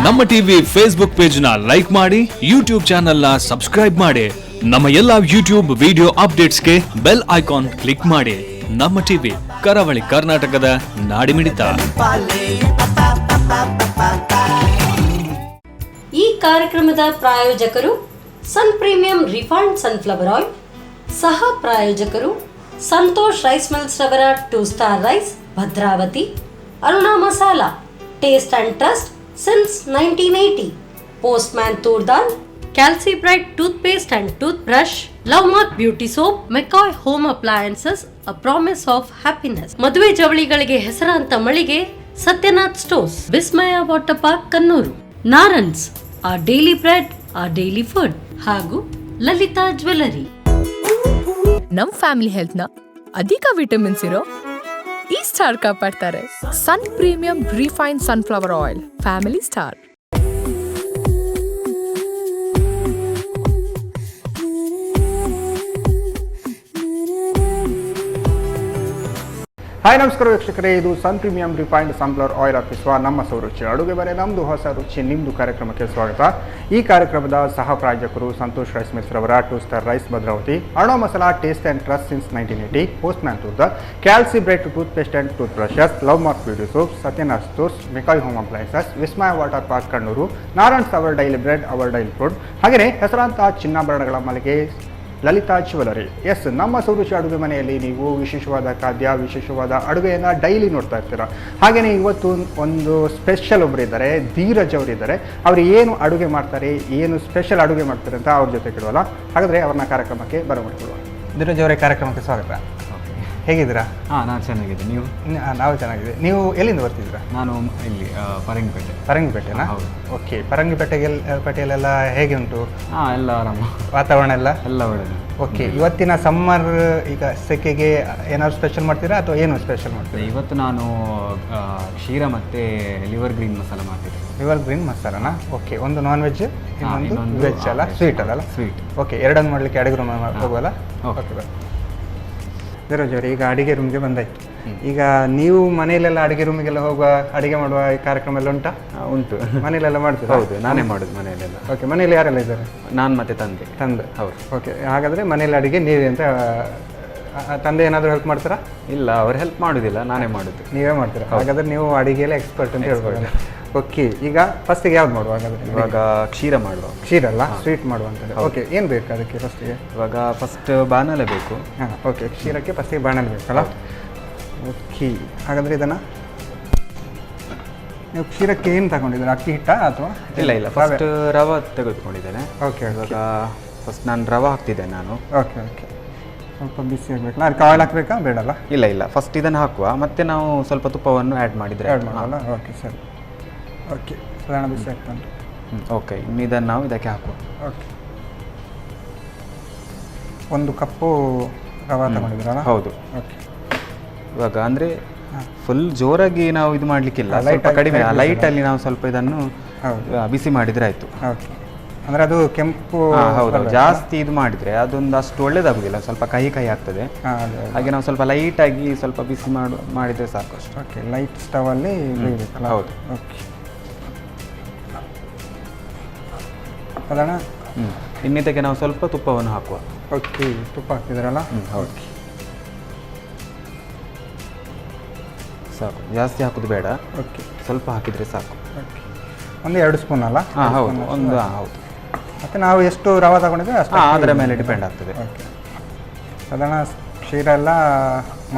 ನಮ್ಮ TV Facebook page ನ like ಮಾಡಿ, ಯೂಟ್ಯೂಬ್ ಚಾನೆಲ್ ನ ಸಬ್ಸ್ಕ್ರೈಬ್ ಮಾಡಿ. ನಮ್ಮ ಎಲ್ಲಾ ಯೂಟ್ಯೂಬ್ ವಿಡಿಯೋ ಅಪ್ಡೇಟ್ಸ್ಗೆ ಬೆಲ್ ಐಕಾನ್ ಕ್ಲಿಕ್ ಮಾಡಿ. ನಮ್ಮ ಟಿವಿ ಕರಾವಳಿ ಕರ್ನಾಟಕದ ನಾಡಿಮಿಡಿತ. ಈ ಕಾರ್ಯಕ್ರಮದ ಪ್ರಾಯೋಜಕರು Sun Premium refined sunflower oil, ಸಹ ಪ್ರಾಯೋಜಕರು ಸಂತೋಷ್ ರೈಸ್ ಮಿಲ್ಸ್ ರವರ 2 star rice, Bhadravathi, Aruna masala, taste and trust since 1980, postman toor dal, Calci Bright toothpaste and tooth brush, Love Mark beauty soap, McCoy home appliances, a promise of happiness, ಮದುವೆ ಜವಳಿಗಳಿಗೆ ಹೆಸರಾಂತ ಮಳಿಗೆ Satyanath stores, Vismaya water park Kannur, ನಾರನ್ಸ್, ಆ daily bread, ಆ daily food, ಹಾಗೂ Lalitha jewellery. ನಮ್ family health ನ ಅಧಿಕ ವಿಟಮಿನ್ಸ್ ಇರೋ ಈ ಸ್ಟಾರ್ ಕಾಪಾಡ್ತಾರೆ. Sun Premium refined sunflower oil, family star. Hi ನಮಸ್ಕಾರ ವೀಕ್ಷಕರೇ, ಇದು Sun Premium refined sunflower oil ಅರ್ಪಿಸುವ ನಮ್ಮ ಸೌರುಚಿ ಅಡುಗೆ ಮನೆ, ನಮ್ಮದು ಹೊಸ ರುಚಿ, ನಿಮ್ಮದು ಕಾರ್ಯಕ್ರಮಕ್ಕೆ ಸ್ವಾಗತ. ಈ ಕಾರ್ಯಕ್ರಮದ ಸಹ ಪ್ರಾಯೋಜಕರು ಸಂತೋಷ್ ರೈಸ್ ಮಿಲ್ಸ್ ರವರ 2 star rice, Bhadravathi, Aruna masala, taste and trust since 1980, postman toor dal, Calci Bright toothpaste and tooth brushes, Love Mark beauty soap, Satyanath stores, McCoy home appliances, Vismaya water park Kannur, Narayan's our daily bread, our daily food, ಹಾಗೆಯೇ ಹೆಸರಾಂತ ಚಿನ್ನಾಭರಣಗಳ ಮಳಿಗೆ Lalitha jewellery. S, ನಮ್ಮ ಸೌರುಚಿ ಅಡುಗೆ ಮನೆಯಲ್ಲಿ ನೀವು ವಿಶೇಷವಾದ ಖಾದ್ಯ, ವಿಶೇಷವಾದ ಅಡುಗೆಯನ್ನು ಡೈಲಿ ನೋಡ್ತಾ ಇರ್ತೀರ. ಹಾಗೆಯೇ ಇವತ್ತು ಒಂದು ಸ್ಪೆಷಲ್ ಒಬ್ಬರು ಇದ್ದಾರೆ, ಧೀರಜ್ ಅವರಿದ್ದಾರೆ. ಅವರು ಏನು ಅಡುಗೆ ಮಾಡ್ತಾರೆ, ಏನು ಸ್ಪೆಷಲ್ ಅಡುಗೆ ಮಾಡ್ತಾರೆ ಅಂತ ಅವ್ರ ಜೊತೆ ಕೇಳುವಲ್ಲ. ಹಾಗಾದರೆ ಅವ್ರನ್ನ ಕಾರ್ಯಕ್ರಮಕ್ಕೆ ಬರಮಾಡಿಕೊಳ್ಳುವ. ಧೀರಜ್ ಅವರೇ, ಕಾರ್ಯಕ್ರಮಕ್ಕೆ ಸ್ವಾಗತ. ಹೇಗಿದ್ದೀರಾ? ನಾನು ಚೆನ್ನಾಗಿದೆ. ನೀವು? ನಾವು ಚೆನ್ನಾಗಿದೆ. ನೀವು ಎಲ್ಲಿಂದ ಬರ್ತಿದ್ದೀರಾ? ನಾನು ಇಲ್ಲಿ ಪರಂಗಿಪೇಟೆ. ಪರಂಗಿಪೇಟೆನಾ? ಹೌದು. ಓಕೆ. ಪೇಟೆಯಲ್ಲೆಲ್ಲ ಹೇಗೆ ಉಂಟು? ಎಲ್ಲ ಆರಾಮ, ವಾತಾವರಣ ಎಲ್ಲ ಒಳ್ಳೆಯದು. ಓಕೆ. ಇವತ್ತಿನ ಸಮ್ಮರ್ ಈಗ ಸೆಕೆಗೆ ಏನಾದ್ರು ಸ್ಪೆಷಲ್ ಮಾಡ್ತೀರಾ ಅಥವಾ ಏನು ಸ್ಪೆಷಲ್ ಮಾಡ್ತೀರಾ? ಇವತ್ತು ನಾನು ಕ್ಷೀರ ಮತ್ತು ಲಿವರ್ ಗ್ರೀನ್ ಮಸಾಲ ಮಾಡ್ತಿದ್ದೆ. ಲಿವರ್ ಗ್ರೀನ್ ಮಸಾಲನಾ? ಓಕೆ. ಒಂದು ನಾನ್ ವೆಜ್, ಇನ್ನೊಂದು ವೆಜ್ ಅಲ್ಲ? ಸ್ವೀಟ್ ಅಲ್ಲ? ಸ್ವೀಟ್. ಓಕೆ. ಎರಡನ್ನು ಮಾಡಲಿಕ್ಕೆ ಅಡುಗೆ ರೂಮ್ ಹೋಗುವಲ್ಲ? ಓಕೆ. ಧೀರಜ್ ಅವರೇ, ಈಗ ಅಡುಗೆ ರೂಮ್ಗೆ ಬಂದಾಯ್ತು. ಈಗ ನೀವು ಮನೆಯಲ್ಲೆಲ್ಲ ಅಡುಗೆ ರೂಮಿಗೆಲ್ಲ ಹೋಗುವ, ಅಡುಗೆ ಮಾಡುವ ಈ ಕಾರ್ಯಕ್ರಮ ಎಲ್ಲ ಉಂಟಾ? ಉಂಟು. ಮನೆಯಲ್ಲೆಲ್ಲ ಮಾಡ್ತೀರಾ? ಹೌದು, ನಾನೇ ಮಾಡೋದು ಮನೆಯಲ್ಲೆಲ್ಲ. ಓಕೆ. ಮನೆಯಲ್ಲಿ ಯಾರೆಲ್ಲ ಇದ್ದಾರೆ? ನಾನು ಮತ್ತು ತಂದೆ. ಹೌದು. ಓಕೆ. ಹಾಗಾದರೆ ಮನೆಯಲ್ಲಿ ಅಡುಗೆ ನೀವೇ ಅಂತ, ತಂದೆ ಏನಾದರೂ ಹೆಲ್ಪ್ ಮಾಡ್ತಾರಾ? ಇಲ್ಲ, ಅವ್ರು ಹೆಲ್ಪ್ ಮಾಡೋದಿಲ್ಲ, ನಾನೇ ಮಾಡೋದು. ನೀವೇ ಮಾಡ್ತೀರಾ? ಹಾಗಾದರೆ ನೀವು ಅಡುಗೆಯಲ್ಲೇ ಎಕ್ಸ್ಪರ್ಟ್ ಅಂತ ಹೇಳ್ಬೋದು. ಓಕೆ. ಈಗ ಫಸ್ಟಿಗೆ ಯಾವ್ದು ಮಾಡುವ? ಹಾಗಾದರೆ ಇವಾಗ ಕ್ಷೀರ ಮಾಡುವ. ಕ್ಷೀರ ಅಲ್ಲ, ಸ್ವೀಟ್ ಮಾಡುವಂಥದ್ದು. ಓಕೆ. ಏನು ಬೇಕು ಅದಕ್ಕೆ ಫಸ್ಟಿಗೆ? ಇವಾಗ ಫಸ್ಟ್ ಬಾಣಲೆ ಬೇಕು. ಹಾಂ. ಓಕೆ. ಕ್ಷೀರಕ್ಕೆ ಫಸ್ಟಿಗೆ ಬಾಣಲೆ ಬೇಕಲ್ಲ? ಓಕೆ. ಹಾಗಾದರೆ ಇದನ್ನು ನೀವು ಕ್ಷೀರಕ್ಕೆ ಏನು ತಗೊಂಡಿದ್ದೀರಾ? ಅಕ್ಕಿ ಹಿಟ್ಟ ಅಥವಾ? ಇಲ್ಲ, ಫಸ್ಟ್ ರವೆ ತೆಗೆದುಕೊಂಡಿದ್ದೇನೆ. ಓಕೆ. ಇವಾಗ ಫಸ್ಟ್ ನಾನು ರವೆ ಹಾಕ್ತಿದ್ದೇನೆ ನಾನು. ಓಕೆ. ಸ್ವಲ್ಪ ಬಿಸಿ ಆಗಬೇಕಲ್ಲ? ಅದಕ್ಕೆ ಆಯಿಲ್ ಹಾಕಬೇಕಾ ಬೇಡಲ್ಲ? ಇಲ್ಲ, ಫಸ್ಟ್ ಇದನ್ನು ಹಾಕುವ, ಮತ್ತೆ ನಾವು ಸ್ವಲ್ಪ ತುಪ್ಪವನ್ನು ಆ್ಯಡ್ ಮಾಡಿದರೆ. ಆ್ಯಡ್ ಮಾಡಲ್ಲ? ಓಕೆ, ಸರಿ. ಓಕೆ. ಸಾಧಾರಣ ಬಿಸಿ ಆಗ್ತಾ ಉಂಟು. ಓಕೆ. ಇನ್ನು ಇದನ್ನು ನಾವು ಇದಕ್ಕೆ ಹಾಕುವ. ಓಕೆ. 1 ಕಪ್ಪು ರವೆ ತಗೊಂಡಿದ್ದೀರಲ್ಲ? ಹೌದು. ಓಕೆ. ಇವಾಗ ಅಂದರೆ ಫುಲ್ ಜೋರಾಗಿ ನಾವು ಇದು ಮಾಡಲಿಕ್ಕಿಲ್ಲ, ಸ್ವಲ್ಪ ಕಡಿಮೆ ಲೈಟಲ್ಲಿ ನಾವು ಸ್ವಲ್ಪ ಇದನ್ನು ಬಿಸಿ ಮಾಡಿದರೆ ಆಯಿತು. ಓಕೆ. ಅಂದರೆ ಅದು ಕೆಂಪು? ಹೌದು. ಜಾಸ್ತಿ ಇದು ಮಾಡಿದರೆ ಅದೊಂದು ಅಷ್ಟು ಒಳ್ಳೇದಾಗೋದಿಲ್ಲ, ಸ್ವಲ್ಪ ಕಹಿ ಆಗ್ತದೆ. ಹಾಗೆ ನಾವು ಸ್ವಲ್ಪ ಲೈಟಾಗಿ ಸ್ವಲ್ಪ ಬಿಸಿ ಮಾಡಿದರೆ ಸಾಕು ಅಷ್ಟು. ಓಕೆ. ಲೈಟ್ ಸ್ಟವಲ್ಲಿ ಬೇಯಬೇಕಲ್ಲ? ಹೌದು. ಓಕೆ. ಅದನ್ನು ಇನ್ನಿದ್ದಕ್ಕೆ ನಾವು ಸ್ವಲ್ಪ ತುಪ್ಪವನ್ನು ಹಾಕುವ. ಓಕೆ. ತುಪ್ಪ ಹಾಕ್ತಿದ್ದೀರಲ್ಲ? ಹೌದು. ಸಾಕು, ಜಾಸ್ತಿ ಹಾಕೋದು ಬೇಡ. ಓಕೆ. ಸ್ವಲ್ಪ ಹಾಕಿದರೆ ಸಾಕು. ಓಕೆ. 1-2 ಸ್ಪೂನ್ ಅಲ್ಲ? ಹೌದು, ಹೌದು. ಮತ್ತು ನಾವು ಎಷ್ಟು ರವೆ ತಗೊಂಡಿದ್ದೀವಿ ಅಷ್ಟು ಅದರ ಮೇಲೆ ಡಿಪೆಂಡ್ ಆಗ್ತದೆ. ಓಕೆ. ಸಾಧಾರಣ ಕ್ಷೀರ ಎಲ್ಲ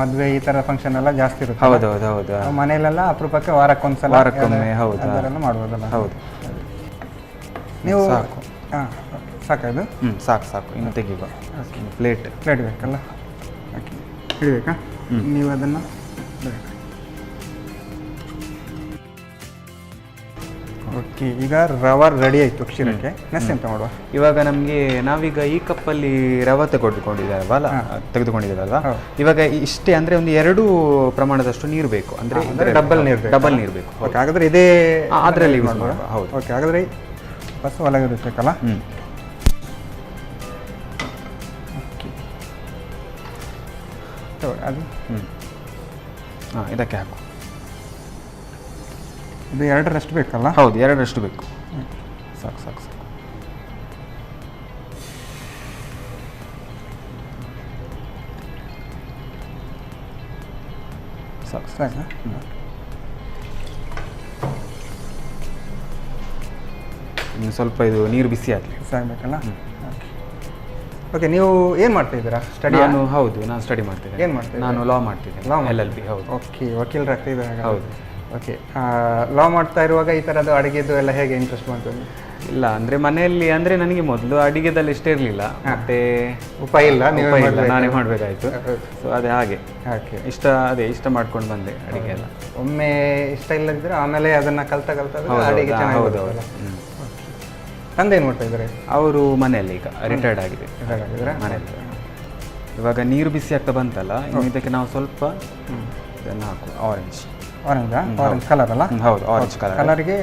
ಮದುವೆ ಈ ಥರ ಫಂಕ್ಷನ್ ಎಲ್ಲ ಜಾಸ್ತಿ ಇರುತ್ತೆ. ಹೌದು. ಮನೆಯಲ್ಲೆಲ್ಲ ಅಪರೂಪಕ್ಕೆ ವಾರಕ್ಕೊಂದ್ಸಲ, ವಾರಕ್ಕೊಮ್ಮೆ. ಹೌದು, ಅದೆಲ್ಲ ಮಾಡ್ಬೋದಲ್ಲ? ಹೌದು. ನೀವು ಸಾಕು. ಹಾಂ. ಸಾಕಾಯ್ತು? ಸಾಕು. ಇನ್ನು ತೆಗಿವ. ಪ್ಲೇಟ್ ಬೇಕಲ್ಲ? ಓಕೆ. ಹಿಡಿಬೇಕಾ? ನೀವು ಅದನ್ನು ಓಕೆ. ಈಗ ರವೆ ರೆಡಿ ಆಯಿತು ಕ್ಷೀರಕ್ಕೆ. ನೆಕ್ಸ್ಟ್ ಎಂತ ಮಾಡುವ? ಇವಾಗ ನಾವೀಗ ಈ ಕಪ್ಪಲ್ಲಿ ರವೆ ತೆಗೆದುಕೊಂಡಿದ್ದೇವಲ್ವಾ, ಇವಾಗ ಇಷ್ಟೇ ಅಂದರೆ ಒಂದು 2 ಪ್ರಮಾಣದಷ್ಟು ನೀರು ಬೇಕು. ಅಂದರೆ ಡಬಲ್ ನೀರು ಬೇಕು. ಓಕೆ. ಹಾಗಾದರೆ ಇದೇ ಅದರಲ್ಲಿ ಯೂಸ್ ಮಾಡುವ. ಹೌದು. ಓಕೆ. ಹಾಗಾದರೆ ಫಸ್ಟ್ ಒಳಗೆ ಇರಬೇಕಲ್ಲ? ಓಕೆ. ಅದು ಇದಕ್ಕೆ ಹಾಕು. ಇದು 2ರಷ್ಟು ಬೇಕಲ್ಲ? ಹೌದು, 2ರಷ್ಟು ಬೇಕು. ಸಾಕು ಸಾಕು ಸಾಕು. ಸಾಕು ಸಾಕು. ಇನ್ನು ಸ್ವಲ್ಪ ಇದು ನೀರು ಬಿಸಿ ಆಗಲಿ. ಸಾಕಬೇಕಲ್ಲ? ಓಕೆ, ನೀವು ಏನು ಮಾಡ್ತಾ ಇದ್ದೀರಾ? ಸ್ಟಡಿ? ನಾನು ಸ್ಟಡಿ ಮಾಡ್ತಿದ್ದೇನೆ. ಏನು ಮಾಡ್ತಿದ್ದೀರಾ? ನಾನು ಲಾ ಮಾಡ್ತಿದ್ದೇನೆ. LLB. ಹೌದು. ಓಕೆ, ವಕೀಲರಾಗ್ತಾ ಇದ್ದಾರೆ. ಹೌದು. ಓಕೆ, ಲಾ ಮಾಡ್ತಾ ಇರುವಾಗ ಈ ಥರದ್ದು ಅಡುಗೆದು ಎಲ್ಲ ಹೇಗೆ ಇಂಟ್ರೆಸ್ಟ್ ಬಂತು? ಇಲ್ಲ ಅಂದರೆ ಮನೆಯಲ್ಲಿ ಅಂದರೆ ನನಗೆ ಮೊದಲು ಅಡಿಗೆದಲ್ಲಿ ಇಷ್ಟ ಇರಲಿಲ್ಲ, ಮತ್ತೆ ಉಪಾಯ ಇಲ್ಲ, ನಾನೇ ಮಾಡಬೇಕಾಯ್ತು. ಸೊ ಅದೇ ಹಾಗೆ ಓಕೆ, ಇಷ್ಟ ಮಾಡ್ಕೊಂಡು ಬಂದೆ ಅಡಿಗೆ ಎಲ್ಲ. ಒಮ್ಮೆ ಇಷ್ಟ ಇಲ್ಲದಿದ್ದರೆ ಆಮೇಲೆ ಅದನ್ನು ಕಲ್ತಾ ಅಡಿಗೆ ಚೆನ್ನಾಗಿ ಬರ್ತದಲ್ಲ. ತಂದೆ ಏನು ಮಾಡ್ತಾ ಇದ್ದಾರೆ? ಅವರು ಮನೆಯಲ್ಲಿ ಈಗ ರಿಟೈರ್ಡ್ ಆಗಿದೆ. ಮನೆಯಲ್ಲಿ ಇವಾಗ ನೀರು ಬಿಸಿ ಆಗ್ತಾ ಬಂತಲ್ಲ, ಇನ್ನು ಇದಕ್ಕೆ ನಾವು ಸ್ವಲ್ಪ ಇದನ್ನು ಹಾಕು. ಆರೆಂಜ್ ಕಲರ್ ಅಲ್ಲ? ಹೌದು, ಆರೆಂಜ್ ಕಲರ್ಗೆ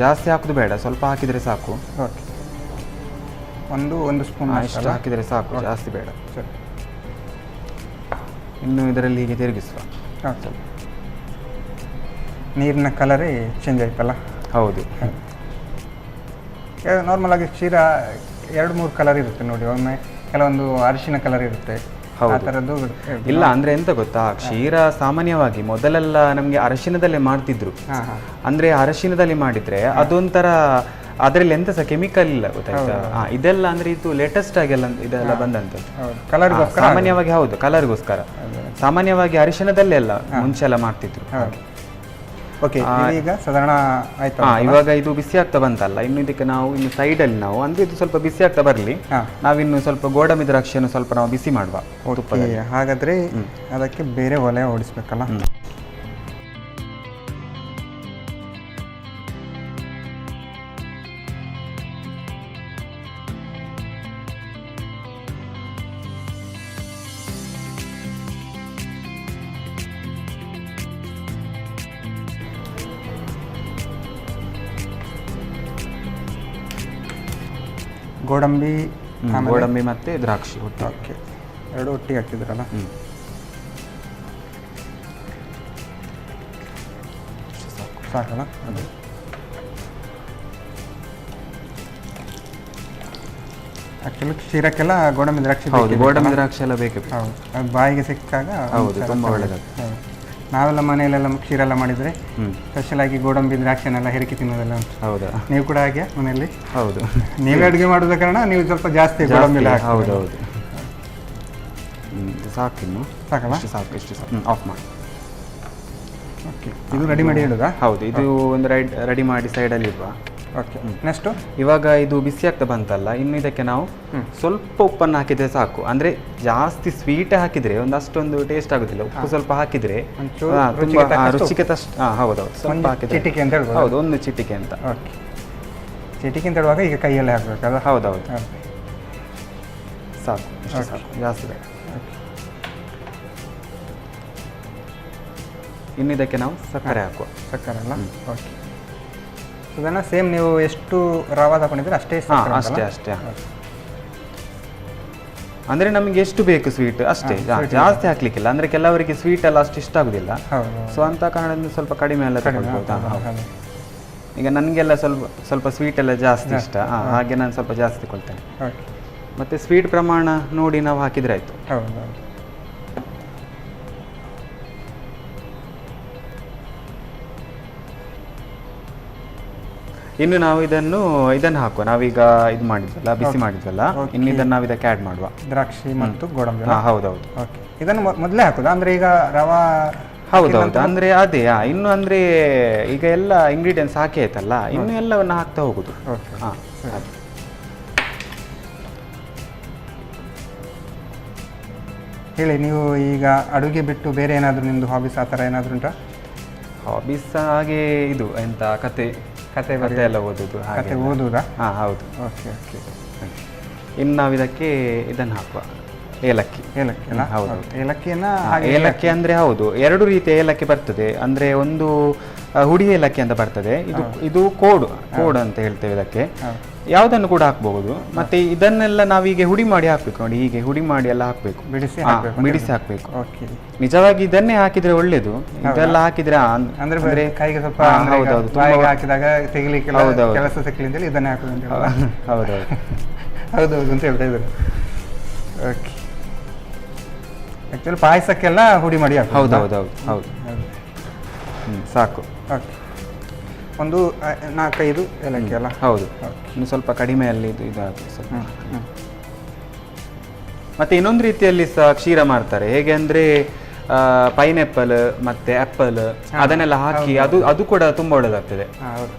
ಜಾಸ್ತಿ ಹಾಕೋದು ಬೇಡ, ಸ್ವಲ್ಪ ಹಾಕಿದರೆ ಸಾಕು. ಓಕೆ, ಒಂದು ಸ್ಪೂನ್ ಇಷ್ಟು ಹಾಕಿದರೆ ಸಾಕು, ಜಾಸ್ತಿ ಬೇಡ. ಸರಿ, ಇನ್ನು ಇದರಲ್ಲಿ ಹೀಗೆ ತಿರುಗಿಸುವ. ಓಕೆ, ನೀರಿನ ಕಲರೇ ಚೇಂಜ್ ಆಯ್ತಲ್ಲ? ಹೌದು. ನಾರ್ಮಲ್ ಆಗಿ ಕ್ಷೀರ 2-3 ಕಲರ್ ಇರುತ್ತೆ ನೋಡಿ, ಒಮ್ಮೆ ಕೆಲವೊಂದು ಅರಿಶಿನ ಕಲರ್ ಇರುತ್ತೆ, ಆ ಥರದ್ದು ಇಲ್ಲ. ಅಂದರೆ ಎಂತ ಗೊತ್ತಾ, ಕ್ಷೀರ ಸಾಮಾನ್ಯವಾಗಿ ಮೊದಲೆಲ್ಲ ನಮಗೆ ಅರಶಿನದಲ್ಲೇ ಮಾಡ್ತಿದ್ರು. ಅಂದರೆ ಅರಶಿನದಲ್ಲಿ ಮಾಡಿದರೆ ಅದೊಂಥರ ಅದರಲ್ಲಿ ಎಂತ ಸಹ ಕೆಮಿಕಲ್ ಇಲ್ಲ, ಗೊತ್ತಾಯ್ತಾ? ಇದೆಲ್ಲ ಅಂದರೆ ಇದು ಲೇಟೆಸ್ಟ್ ಆಗೆಲ್ಲ ಇದೆಲ್ಲ ಬಂದಂಥದ್ದು. ಸಾಮಾನ್ಯವಾಗಿ ಹೌದು, ಕಲರ್ಗೋಸ್ಕರ. ಸಾಮಾನ್ಯವಾಗಿ ಅರಿಶಿನದಲ್ಲೆಲ್ಲ ಮುಂಚೆ ಎಲ್ಲ ಮಾಡ್ತಿದ್ರು. ಓಕೆ, ಈಗ ಸಾಧಾರಣ ಆಯ್ತು. ಇವಾಗ ಇದು ಬಿಸಿ ಆಗ್ತಾ ಬಂತಲ್ಲ, ಇನ್ನು ಇದಕ್ಕೆ ನಾವು ಇನ್ನು ಸೈಡಲ್ಲಿ ನಾವು ಅಂದರೆ ಇದು ಸ್ವಲ್ಪ ಬಿಸಿ ಆಗ್ತಾ ಬರಲಿ, ನಾವಿನ್ನು ಸ್ವಲ್ಪ ಗೋಡಂಬಿ ದ್ರಾಕ್ಷಿಯನ್ನು ಸ್ವಲ್ಪ ನಾವು ಬಿಸಿ ಮಾಡುವ. ಹಾಗಾದರೆ ಅದಕ್ಕೆ ಬೇರೆ ಒಲೆ ಓಡಿಸ್ಬೇಕಲ್ಲ? ಗೋಡಂಬಿ ಮತ್ತು ದ್ರಾಕ್ಷಿ ಒಟ್ಟು. ಓಕೆ, 2 ಒಟ್ಟಿಗೆ ಹಾಕ್ತಿದ್ರಲ್ಲ? ಸಾಕಲ್ಲ? ಅದು ಆ್ಯಕ್ಚುಲಿ ಕ್ಷೀರಕ್ಕೆಲ್ಲ ಗೋಡಂಬಿ ದ್ರಾಕ್ಷಿ. ಹೌದು, ಗೋಡಂಬಿ ದ್ರಾಕ್ಷಿ ಎಲ್ಲ ಬೇಕೇ. ಹೌದು, ಅದು ಬಾಯಿಗೆ ಸಿಕ್ಕಾಗ ಹೌದು, ತುಂಬ ಒಳ್ಳೆಯದಾಗ್ತದೆ. ನಾವೆಲ್ಲ ಮನೆಯಲ್ಲೆಲ್ಲ ಕ್ಷೀರ ಎಲ್ಲ ಮಾಡಿದರೆ ಸ್ಪೆಷಲ್ ಆಗಿ ಗೋಡಂಬಿ ದ್ರಾಕ್ಷಿನೆಲ್ಲ ಹೆರಕಿ ತಿನ್ನೋದೆಲ್ಲ ಉಂಟು. ಹೌದಾ? ನೀವು ಕೂಡ ಹಾಗೆ ಮನೆಯಲ್ಲಿ? ಹೌದು, ನೀವೇ ಅಡುಗೆ ಮಾಡೋದ ಕಾರಣ ನೀವು ಸ್ವಲ್ಪ ಜಾಸ್ತಿ ಗೋಡಂಬಿ ಎಲ್ಲ ಹಾಕಿ. ಹೌದು ಹೌದು. ಸಾಕು, ಇನ್ನು ಸಾಕಲ್ಲ? ಇಷ್ಟು ಸಾಕು. ಆಫ್ ಮಾಡಿ. ಓಕೆ, ಇದು ರೆಡಿ ಮಾಡಿ ಇಡೋದಾ? ಹೌದು, ಇದು ಒಂದು ರೆಡಿ ಮಾಡಿ ಸೈಡಲ್ಲಿ ಇಡುವ. ಓಕೆ, ನೆಕ್ಸ್ಟು ಇವಾಗ ಇದು ಬಿಸಿ ಆಗ್ತಾ ಬಂತಲ್ಲ, ಇನ್ನು ಇದಕ್ಕೆ ನಾವು ಸ್ವಲ್ಪ ಉಪ್ಪನ್ನು ಹಾಕಿದರೆ ಸಾಕು. ಅಂದರೆ ಜಾಸ್ತಿ ಸ್ವೀಟ್ ಹಾಕಿದರೆ ಒಂದು ಅಷ್ಟೊಂದು ಟೇಸ್ಟ್ ಆಗೋದಿಲ್ಲ. ಉಪ್ಪು ಸ್ವಲ್ಪ ಹಾಕಿದರೆ ತುಂಬ ರುಚಿಗೆ ತಷ್ಟು. ಹೌದೌದು, ಸ್ವಲ್ಪ ಹಾಕಿದರೆ ಚಿಟಿಕೆ ಅಂತ ಹೇಳ್ಬೋದು. ಹೌದು, ಒಂದು ಚಿಟಿಕೆ ಅಂತ. ಓಕೆ, ಚಿಟಿಕೆ ಅಂತ ಹೇಳುವಾಗ ಈಗ ಕೈಯಲ್ಲೇ ಹಾಕಬೇಕಲ್ಲ? ಹೌದೌದು, ಸಾಕು, ಇಷ್ಟು ಸಾಕು, ಜಾಸ್ತಿ ಬೇಡ. ಇನ್ನು ಇದಕ್ಕೆ ನಾವು ಸಕ್ಕರೆ ಹಾಕುವ. ಸಕ್ಕರೆ ಅಲ್ಲ? ಓಕೆ, ಅದನ್ನು ಸೇಮ್ ನೀವು ಎಷ್ಟು ರವಾ ತಗೊಂಡಿದ್ರೆ ಅಷ್ಟೇ? ಅಷ್ಟೇ. ಅಂದರೆ ನಮಗೆ ಎಷ್ಟು ಬೇಕು ಸ್ವೀಟ್ ಅಷ್ಟೇ, ಜಾಸ್ತಿ ಹಾಕ್ಲಿಕ್ಕಿಲ್ಲ. ಅಂದರೆ ಕೆಲವರಿಗೆ ಸ್ವೀಟ್ ಎಲ್ಲ ಅಷ್ಟು ಇಷ್ಟ ಆಗೋದಿಲ್ಲ. ಸೊ ಅಂತ ಕಾರಣದಿಂದ ಸ್ವಲ್ಪ ಕಡಿಮೆ ಎಲ್ಲ ತಗೊಳ್ಬೋದು. ಈಗ ನನಗೆಲ್ಲ ಸ್ವಲ್ಪ ಸ್ವೀಟ್ ಎಲ್ಲ ಜಾಸ್ತಿ ಇಷ್ಟ, ಹಾಗೆ ನಾನು ಸ್ವಲ್ಪ ಜಾಸ್ತಿ ತಗೊಳ್ತೇನೆ. ಮತ್ತು ಸ್ವೀಟ್ ಪ್ರಮಾಣ ನೋಡಿ ನಾವು ಹಾಕಿದರೆ ಆಯಿತು. ಹೌದು. ಇನ್ನು ನಾವು ಇದನ್ನು ಹಾಕುವ. ನಾವೀಗ ಇದು ಮಾಡಿದ್ವಲ್ಲ, ಬಿಸಿ ಮಾಡಿದ್ವಲ್ಲ, ಇನ್ನು ಇದನ್ನು ನಾವು ಇದಕ್ಕೆ ಆ್ಯಡ್ ಮಾಡುವ. ದ್ರಾಕ್ಷಿ ಮತ್ತು ಗೋಡಂಬಿ. ಹೌದೌದು. ಓಕೆ, ಇದನ್ನು ಮೊದಲೇ ಹಾಕೋದು? ಅಂದರೆ ಈಗ ರವಾ. ಹೌದೌದು, ಅಂದರೆ ಅದೇ ಇನ್ನು ಅಂದರೆ ಈಗ ಎಲ್ಲ ಇಂಗ್ರೀಡಿಯೆಂಟ್ಸ್ ಹಾಕಿ ಆಯ್ತಲ್ಲ, ಇನ್ನು ಎಲ್ಲವನ್ನು ಹಾಕ್ತಾ ಹೋಗುದು. ಹಾಂ, ಹೇಳಿ, ನೀವು ಈಗ ಅಡುಗೆ ಬಿಟ್ಟು ಬೇರೆ ಏನಾದರೂ ನಿಮ್ಮದು ಹಾಬೀಸ್ ಆ ಥರ ಏನಾದರೂ ಉಂಟಾ? ಹಾಬೀಸ್ ಹಾಗೆ ಇದು ಎಂತ ಕತೆ ಎಲ್ಲ ಓದೋದು. ಕತೆ ಓದುವುದಾ? ಹಾಂ, ಹೌದು. Okay okay. ಇನ್ನು ನಾವು ಇದಕ್ಕೆ ಇದನ್ನು ಹಾಕುವ, ಏಲಕ್ಕಿ. ಅಲ್ಲ? ಹೌದು, ಏಲಕ್ಕಿಯನ್ನು. ಏಲಕ್ಕಿ ಅಂದರೆ ಹೌದು, 2 ರೀತಿಯ ಏಲಕ್ಕಿ ಬರ್ತದೆ. ಅಂದರೆ ಒಂದು ಹುಡಿ ಏಲಕ್ಕಿ ಅಂತ ಬರ್ತದೆ. ಇದು ಕೋಡ್ ಅಂತ ಹೇಳ್ತೇವೆ ಇದಕ್ಕೆ. ಯಾವುದನ್ನು ಕೂಡ ಹಾಕ್ಬಹುದು. ಮತ್ತೆ ಇದನ್ನೆಲ್ಲ ನಾವೀಗ ಹುಡಿ ಮಾಡಿ ಹಾಕ್ಬೇಕು ನೋಡಿ, ಹೀಗೆ ಹುಡಿ ಮಾಡಿ ಎಲ್ಲ ಹಾಕ್ಬೇಕು, ಬಿಡಿಸಿ ಹಾಕ್ಬೇಕು. ನಿಜವಾಗಿ ಇದನ್ನೇ ಹಾಕಿದ್ರೆ ಒಳ್ಳೇದು. ಇದೆಲ್ಲ ಹಾಕಿದ್ರೆ ಅಂದ್ರೆ ಕೈಗೆ ಸ್ವಲ್ಪ ಹಾಕಿದಾಗ ತೆಗಿಲಿಕ್ಕೆ ಕೆಲಸ ಸಿಕ್ಲಿ ಅಂತೇಳಿ ಇದನ್ನೇ ಹಾಕೋದು ಅಂತ ಹೌದೌದು ಅಂತ ಹೇಳ್ತಾ ಇದ್ರು. ಓಕೆ, ಆಕ್ಚುಲಿ ಪಾಯಸಕ್ಕೆಲ್ಲ ಹುಡಿ ಮಾಡಿ ಹಾಕಿ. ಹೌದು ಸಾಕು. ಓಕೆ, ಒಂದು 4-5 ಏಲಕ್ಕಿ ಅಲ್ಲ? ಹೌದು, ಇನ್ನು ಸ್ವಲ್ಪ ಕಡಿಮೆಯಲ್ಲಿ ಇದು ಸ್ವಲ್ಪ. ಮತ್ತೆ ಇನ್ನೊಂದು ರೀತಿಯಲ್ಲಿ ಸಹ ಕ್ಷೀರ ಮಾಡ್ತಾರೆ. ಹೇಗೆ ಅಂದ್ರೆ ಪೈನಾಪಲ್ ಮತ್ತೆ ಆಪಲ್ ಅದನ್ನೆಲ್ಲ ಹಾಕಿ ಅದು ಕೂಡ ತುಂಬಾ ಒಳ್ಳೆದಾಗ್ತದೆ.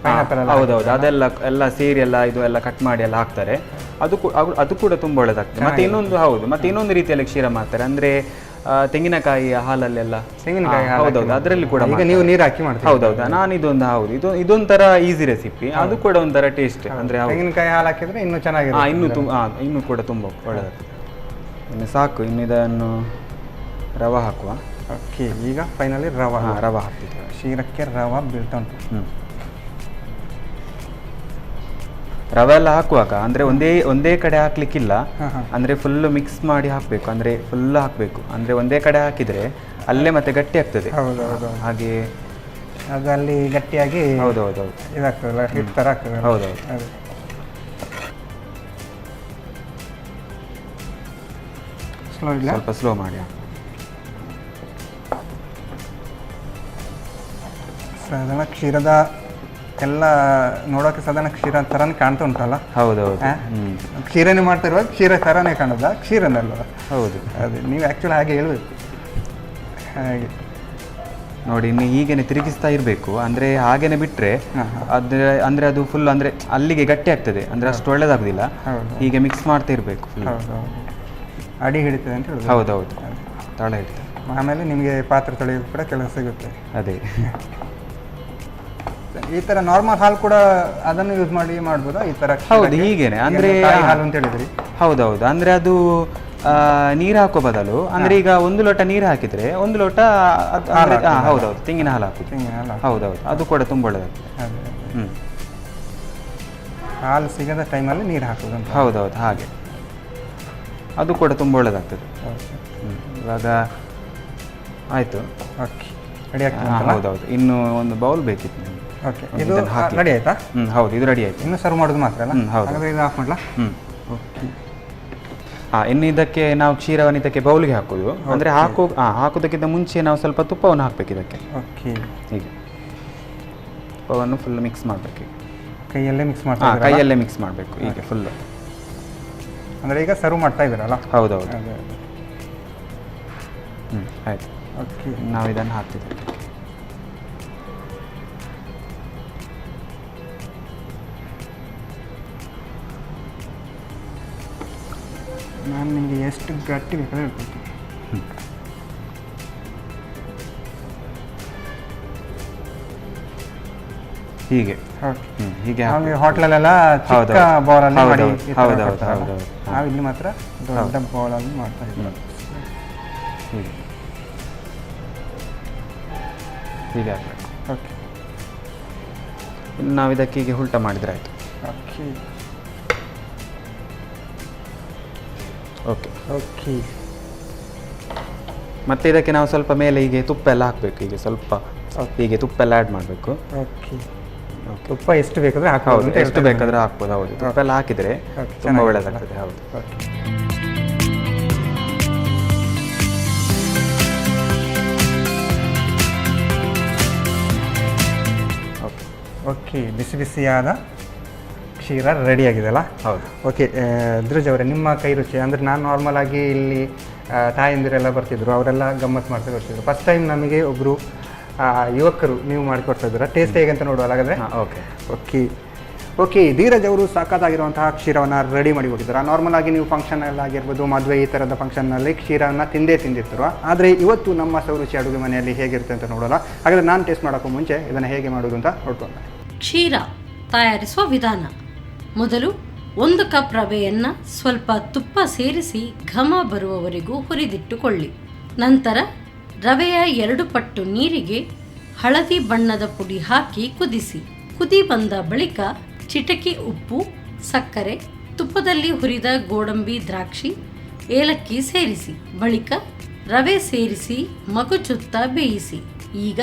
ಹೌದೌದು, ಅದೆಲ್ಲ ಸೇರಿ ಇದು ಕಟ್ ಮಾಡಿ ಎಲ್ಲ ಹಾಕ್ತಾರೆ. ಅದು ಕೂಡ ತುಂಬಾ ಒಳ್ಳೆದಾಗ್ತದೆ. ಮತ್ತೆ ಇನ್ನೊಂದು ರೀತಿಯಲ್ಲಿ ಕ್ಷೀರ ಮಾಡ್ತಾರೆ. ಅಂದ್ರೆ ತೆಂಗಿನಕಾಯಿ ಹಾಲಲ್ಲೆಲ್ಲ ಹೌದೌದು, ಅದರಲ್ಲಿ ಕೂಡ ನೀವು ನೀರು ಹಾಕಿ ಮಾಡ್ತೀವಿ. ಹೌದೌದು, ನಾನು ಇದೊಂಥರ ಈಸಿ ರೆಸಿಪಿ. ಅದು ಕೂಡ ಒಂಥರ ಟೇಸ್ಟ್. ಅಂದ್ರೆ ತೆಂಗಿನಕಾಯಿ ಹಾಲು ಹಾಕಿದ್ರೆ ಇನ್ನೂ ಚೆನ್ನಾಗಿದೆ, ಇನ್ನೂ ಕೂಡ ತುಂಬಾ ಒಳ್ಳೆದಾಗ್ತದೆ. ಇನ್ನು ಸಾಕು, ಇನ್ನು ಇದನ್ನು ರವೆ ಹಾಕುವ. ಓಕೆ, ಈಗ ಫೈನಲಿ ರವೆ ಹಾಕ್ತಿದ್ದೇವೆ. ಕ್ಷೀರಕ್ಕೆ ರವೆ ಬೀಳ್ತಾ ಉಂಟು. ರವೆ ಎಲ್ಲ ಹಾಕುವಾಗ ಅಂದ್ರೆ ಒಂದೇ ಕಡೆ ಹಾಕ್ಲಿಕ್ಕಿಲ್ಲ. ಅಂದ್ರೆ ಫುಲ್ ಮಿಕ್ಸ್ ಮಾಡಿ ಹಾಕ್ಬೇಕು. ಅಂದ್ರೆ ಫುಲ್ ಹಾಕ್ಬೇಕು. ಅಂದ್ರೆ ಒಂದೇ ಕಡೆ ಹಾಕಿದ್ರೆ ಅಲ್ಲೇ ಮತ್ತೆ ಗಟ್ಟಿ ಆಗ್ತದೆ. ಹಾಗೆ ಅದು ಅಲ್ಲಿ ಗಟ್ಟಿಯಾಗಿ ಹೌದೌದು ಇದಾಗ್ತದಲ್ಲ, ಹಿಟ್ ತರ ಆಗ್ತದೆ. ಹೌದೌದು, ಸ್ವಲ್ಪ ಸ್ಲೋ ಮಾಡಿ. ಸಾಧಾರಣ ಕ್ಷೀರದ ಎಲ್ಲ ನೋಡೋಕೆ ಸಾಧಾರಣ ಕ್ಷೀರ ಥರನೇ ಕಾಣ್ತಾ ಉಂಟಲ್ಲ? ಹೌದೌದು, ಕ್ಷೀರನೇ ಮಾಡ್ತಾ ಇರುವಾಗ ಕ್ಷೀರ ಥರನೇ ಕಾಣೋದ, ಕ್ಷೀರನಲ್ವ? ಹೌದು, ಅದೇ ನೀವು ಆ್ಯಕ್ಚುಲಿ ಹಾಗೆ ಹೇಳ್ಬೇಕು. ಹಾಗೆ ನೋಡಿ, ಇನ್ನು ಹೀಗೇನೆ ತಿರುಗಿಸ್ತಾ ಇರಬೇಕು. ಅಂದರೆ ಹಾಗೇನೆ ಬಿಟ್ಟರೆ ಅಂದರೆ ಅದು ಫುಲ್ ಅಂದರೆ ಅಲ್ಲಿಗೆ ಗಟ್ಟಿ ಆಗ್ತದೆ. ಅಂದರೆ ಅಷ್ಟು ಒಳ್ಳೇದಾಗೋದಿಲ್ಲ. ಹೀಗೆ ಮಿಕ್ಸ್ ಮಾಡ್ತಾ ಇರಬೇಕು. ಅಡಿ ಹಿಡಿತದೆ ಅಂತ ಹೇಳೋದು. ಹೌದೌದು, ತಳ ಹಿಡಿತದೆ. ಆಮೇಲೆ ನಿಮಗೆ ಪಾತ್ರೆ ತೊಳೆಯೋಕೆ ಕೂಡ ಕೆಲಸ ಸಿಗುತ್ತೆ. ಅದೇ ಈ ಥರ ನಾರ್ಮಲ್ ಹಾಲು ಕೂಡ ಅದನ್ನು ಯೂಸ್ ಮಾಡಿ ಮಾಡ್ಬೋದಾ ಈ ಥರ? ಹೌದು, ಹೀಗೇನೆ. ಅಂದರೆ ಹಾಲು ಅಂತ ಹೇಳಿದ್ರಿ. ಹೌದೌದು, ಅಂದರೆ ಅದು ನೀರು ಹಾಕೋ ಬದಲು ಅಂದ್ರೆ ಈಗ 1 ಲೋಟ ನೀರು ಹಾಕಿದ್ರೆ 1 ಲೋಟ ಹೌದೌದು ತೆಂಗಿನ ಹಾಲು ಹಾಕುದು. ಹೌದೌದು, ಅದು ಕೂಡ ತುಂಬ ಒಳ್ಳೆದಾಗ್ತದೆ. ಹಾಲು ಸಿಗದ ಟೈಮಲ್ಲಿ ನೀರು ಹಾಕೋದು ಅಂತ. ಹೌದೌದು, ಹಾಗೆ ಅದು ಕೂಡ ತುಂಬ ಒಳ್ಳೆದಾಗ್ತದೆ. ಇವಾಗ ಆಯಿತು. ಓಕೆ, ರೆಡಿ ಆಗ್ತದೆ. ಹೌದೌದು, ಇನ್ನು ಒಂದು ಬೌಲ್ ಬೇಕಿತ್ತು ನಿಮಗೆ. ಓಕೆ, ಇದು ರೆಡಿ ಆಯ್ತಾ? ಹೌದು, ಇದು ರೆಡಿ ಆಯ್ತು. ಇನ್ನು ಸರ್ವ್ ಮಾಡೋದು ಮಾತ್ರ ಅಲ್ಲ? ಹೌದು, ಇದು ಆಫ್ ಮಾಡಲಾ? ಓಕೆ. ಇನ್ನು ಇದಕ್ಕೆ ನಾವು ಕ್ಷೀರವನ್ನು ಇದಕ್ಕೆ ಬೌಲ್ಗೆ ಹಾಕೋದು. ಅಂದರೆ ಹಾಕೋದಕ್ಕಿಂತ ಮುಂಚೆ ನಾವು ಸ್ವಲ್ಪ ತುಪ್ಪವನ್ನು ಹಾಕಬೇಕು ಇದಕ್ಕೆ. ಓಕೆ, ಹೀಗೆ ತುಪ್ಪವನ್ನು ಫುಲ್ ಮಿಕ್ಸ್ ಮಾಡಬೇಕು. ಕೈಯಲ್ಲೇ ಮಿಕ್ಸ್ ಮಾಡ್ತಾ ಕೈಯಲ್ಲೇ ಮಿಕ್ಸ್ ಮಾಡಬೇಕು ಹೀಗೆ ಫುಲ್ಲು. ಅಂದರೆ ಈಗ ಸರ್ವ್ ಮಾಡ್ತಾ ಇದ್ದೀರಲ್ಲ? ಹೌದೌದು. ಆಯಿತು. ಓಕೆ, ನಾವು ಇದನ್ನು ಹಾಕ್ತಿದ್ದೇವೆ. ನಾನು ನಿಮಗೆ ಎಷ್ಟು ಗಟ್ಟಿ ಬೇಕಾದ್ರೆ ಹೇಳ್ಕೊಡ್ತೀನಿ. ಹೀಗೆ ಹೀಗೆ ಹೋಟ್ಲಲ್ಲೆಲ್ಲ ಚಿಕ್ಕ ಬೌಲಲ್ಲಿ ಮಾಡಿ. ಹೌದೌದು, ನಾವು ಇಲ್ಲಿ ಮಾತ್ರ ದೊಡ್ಡ ಬೌಲಲ್ಲಿ ಮಾಡ್ತಾ ಇದ್ದೀವಿ. ಹೀಗೆ ಹೀಗೆ ಹಾಕಬೇಕು. ಓಕೆ, ಇನ್ನು ನಾವು ಇದಕ್ಕೆ ಹೀಗೆ ಉಲ್ಟಾ ಮಾಡಿದರೆ ಆಯಿತು. Okay okay okay. ಮತ್ತೆ ಇದಕ್ಕೆ ನಾವು ಸ್ವಲ್ಪ ಮೇಲೆ ಹೀಗೆ ತುಪ್ಪ ಎಲ್ಲ ಹಾಕಬೇಕು. ಹೀಗೆ ಸ್ವಲ್ಪ ಹೀಗೆ ತುಪ್ಪ ಎಲ್ಲ ಆ್ಯಡ್ ಮಾಡಬೇಕು. ಓಕೆ, ತುಪ್ಪ ಎಷ್ಟು ಬೇಕಾದರೆ ಹಾಕಬಹುದು. ಎಷ್ಟು ಬೇಕಾದರೆ ಹಾಕ್ಬೋದು. ಹೌದು, ತುಪ್ಪ ಎಲ್ಲ ಹಾಕಿದರೆ ತುಂಬ ಒಳ್ಳೆಯದಾಗ್ತದೆ. ಹೌದು. ಓಕೆ, ಬಿಸಿ ಬಿಸಿಯಾದ ಕ್ಷೀರ ರೆಡಿಯಾಗಿದೆ ಅಲ್ಲ? ಹೌದು. ಓಕೆ, ಧೀರಜ್ ಅವರೇ, ನಿಮ್ಮ ಕೈ ರುಚಿ ಅಂದರೆ ನಾನು ನಾರ್ಮಲ್ ಆಗಿ ಇಲ್ಲಿ ತಾಯಂದಿರೆಲ್ಲ ಬರ್ತಿದ್ರು, ಅವರೆಲ್ಲ ಗಮ್ಮತ್ತು ಮಾಡ್ತಾ ಬರ್ತಿದ್ರು. ಫಸ್ಟ್ ಟೈಮ್ ನಮಗೆ ಒಬ್ಬರು ಯುವಕರು ನೀವು ಮಾಡಿಕೊಡ್ತಾ ಇದ್ದೀರಾ. ಟೇಸ್ಟ್ ಹೇಗೆ ಅಂತ ನೋಡುವ ಹಾಗಾದರೆ? Okay okay okay. ಧೀರಜ್ ಅವರು ಸಾಕಾಗಿರುವಂತಹ ಕ್ಷೀರವನ್ನು ರೆಡಿ ಮಾಡಿ ಕೊಟ್ಟಿದ್ದಾರೆ. ನಾರ್ಮಲ್ ಆಗಿ ನೀವು ಫಂಕ್ಷನಲ್ಲಿ ಆಗಿರ್ಬೋದು, ಮದುವೆ ಈ ಥರದ ಫಂಕ್ಷನ್ನಲ್ಲಿ ಕ್ಷೀರವನ್ನು ತಿಂದಿರ್ತೀರ. ಆದರೆ ಇವತ್ತು ನಮ್ಮ ಸೌರುಚಿ ಅಡುಗೆ ಮನೆಯಲ್ಲಿ ಹೇಗಿರುತ್ತೆ ಅಂತ ನೋಡೋಲ್ಲ. ಹಾಗಾದರೆ ನಾನು ಟೇಸ್ಟ್ ಮಾಡೋಕ್ಕೂ ಮುಂಚೆ ಇದನ್ನು ಹೇಗೆ ಮಾಡೋದು ಅಂತ ನೋಡ್ಕೊಂಡು. ಕ್ಷೀರ ತಯಾರಿಸುವ ವಿಧಾನ: ಮೊದಲು 1 ಕಪ್ ರವೆಯನ್ನು ಸ್ವಲ್ಪ ತುಪ್ಪ ಸೇರಿಸಿ ಘಮ ಬರುವವರೆಗೂ ಹುರಿದಿಟ್ಟುಕೊಳ್ಳಿ. ನಂತರ ರವೆಯ 2 ಪಟ್ಟು ನೀರಿಗೆ ಹಳದಿ ಬಣ್ಣದ ಪುಡಿ ಹಾಕಿ ಕುದಿಸಿ. ಕುದಿ ಬಂದ ಬಳಿಕ ಚಿಟಕಿ ಉಪ್ಪು, ಸಕ್ಕರೆ, ತುಪ್ಪದಲ್ಲಿ ಹುರಿದ ಗೋಡಂಬಿ, ದ್ರಾಕ್ಷಿ, ಏಲಕ್ಕಿ ಸೇರಿಸಿ. ಬಳಿಕ ರವೆ ಸೇರಿಸಿ ಮಗುಚುತ್ತಾ ಬೇಯಿಸಿ. ಈಗ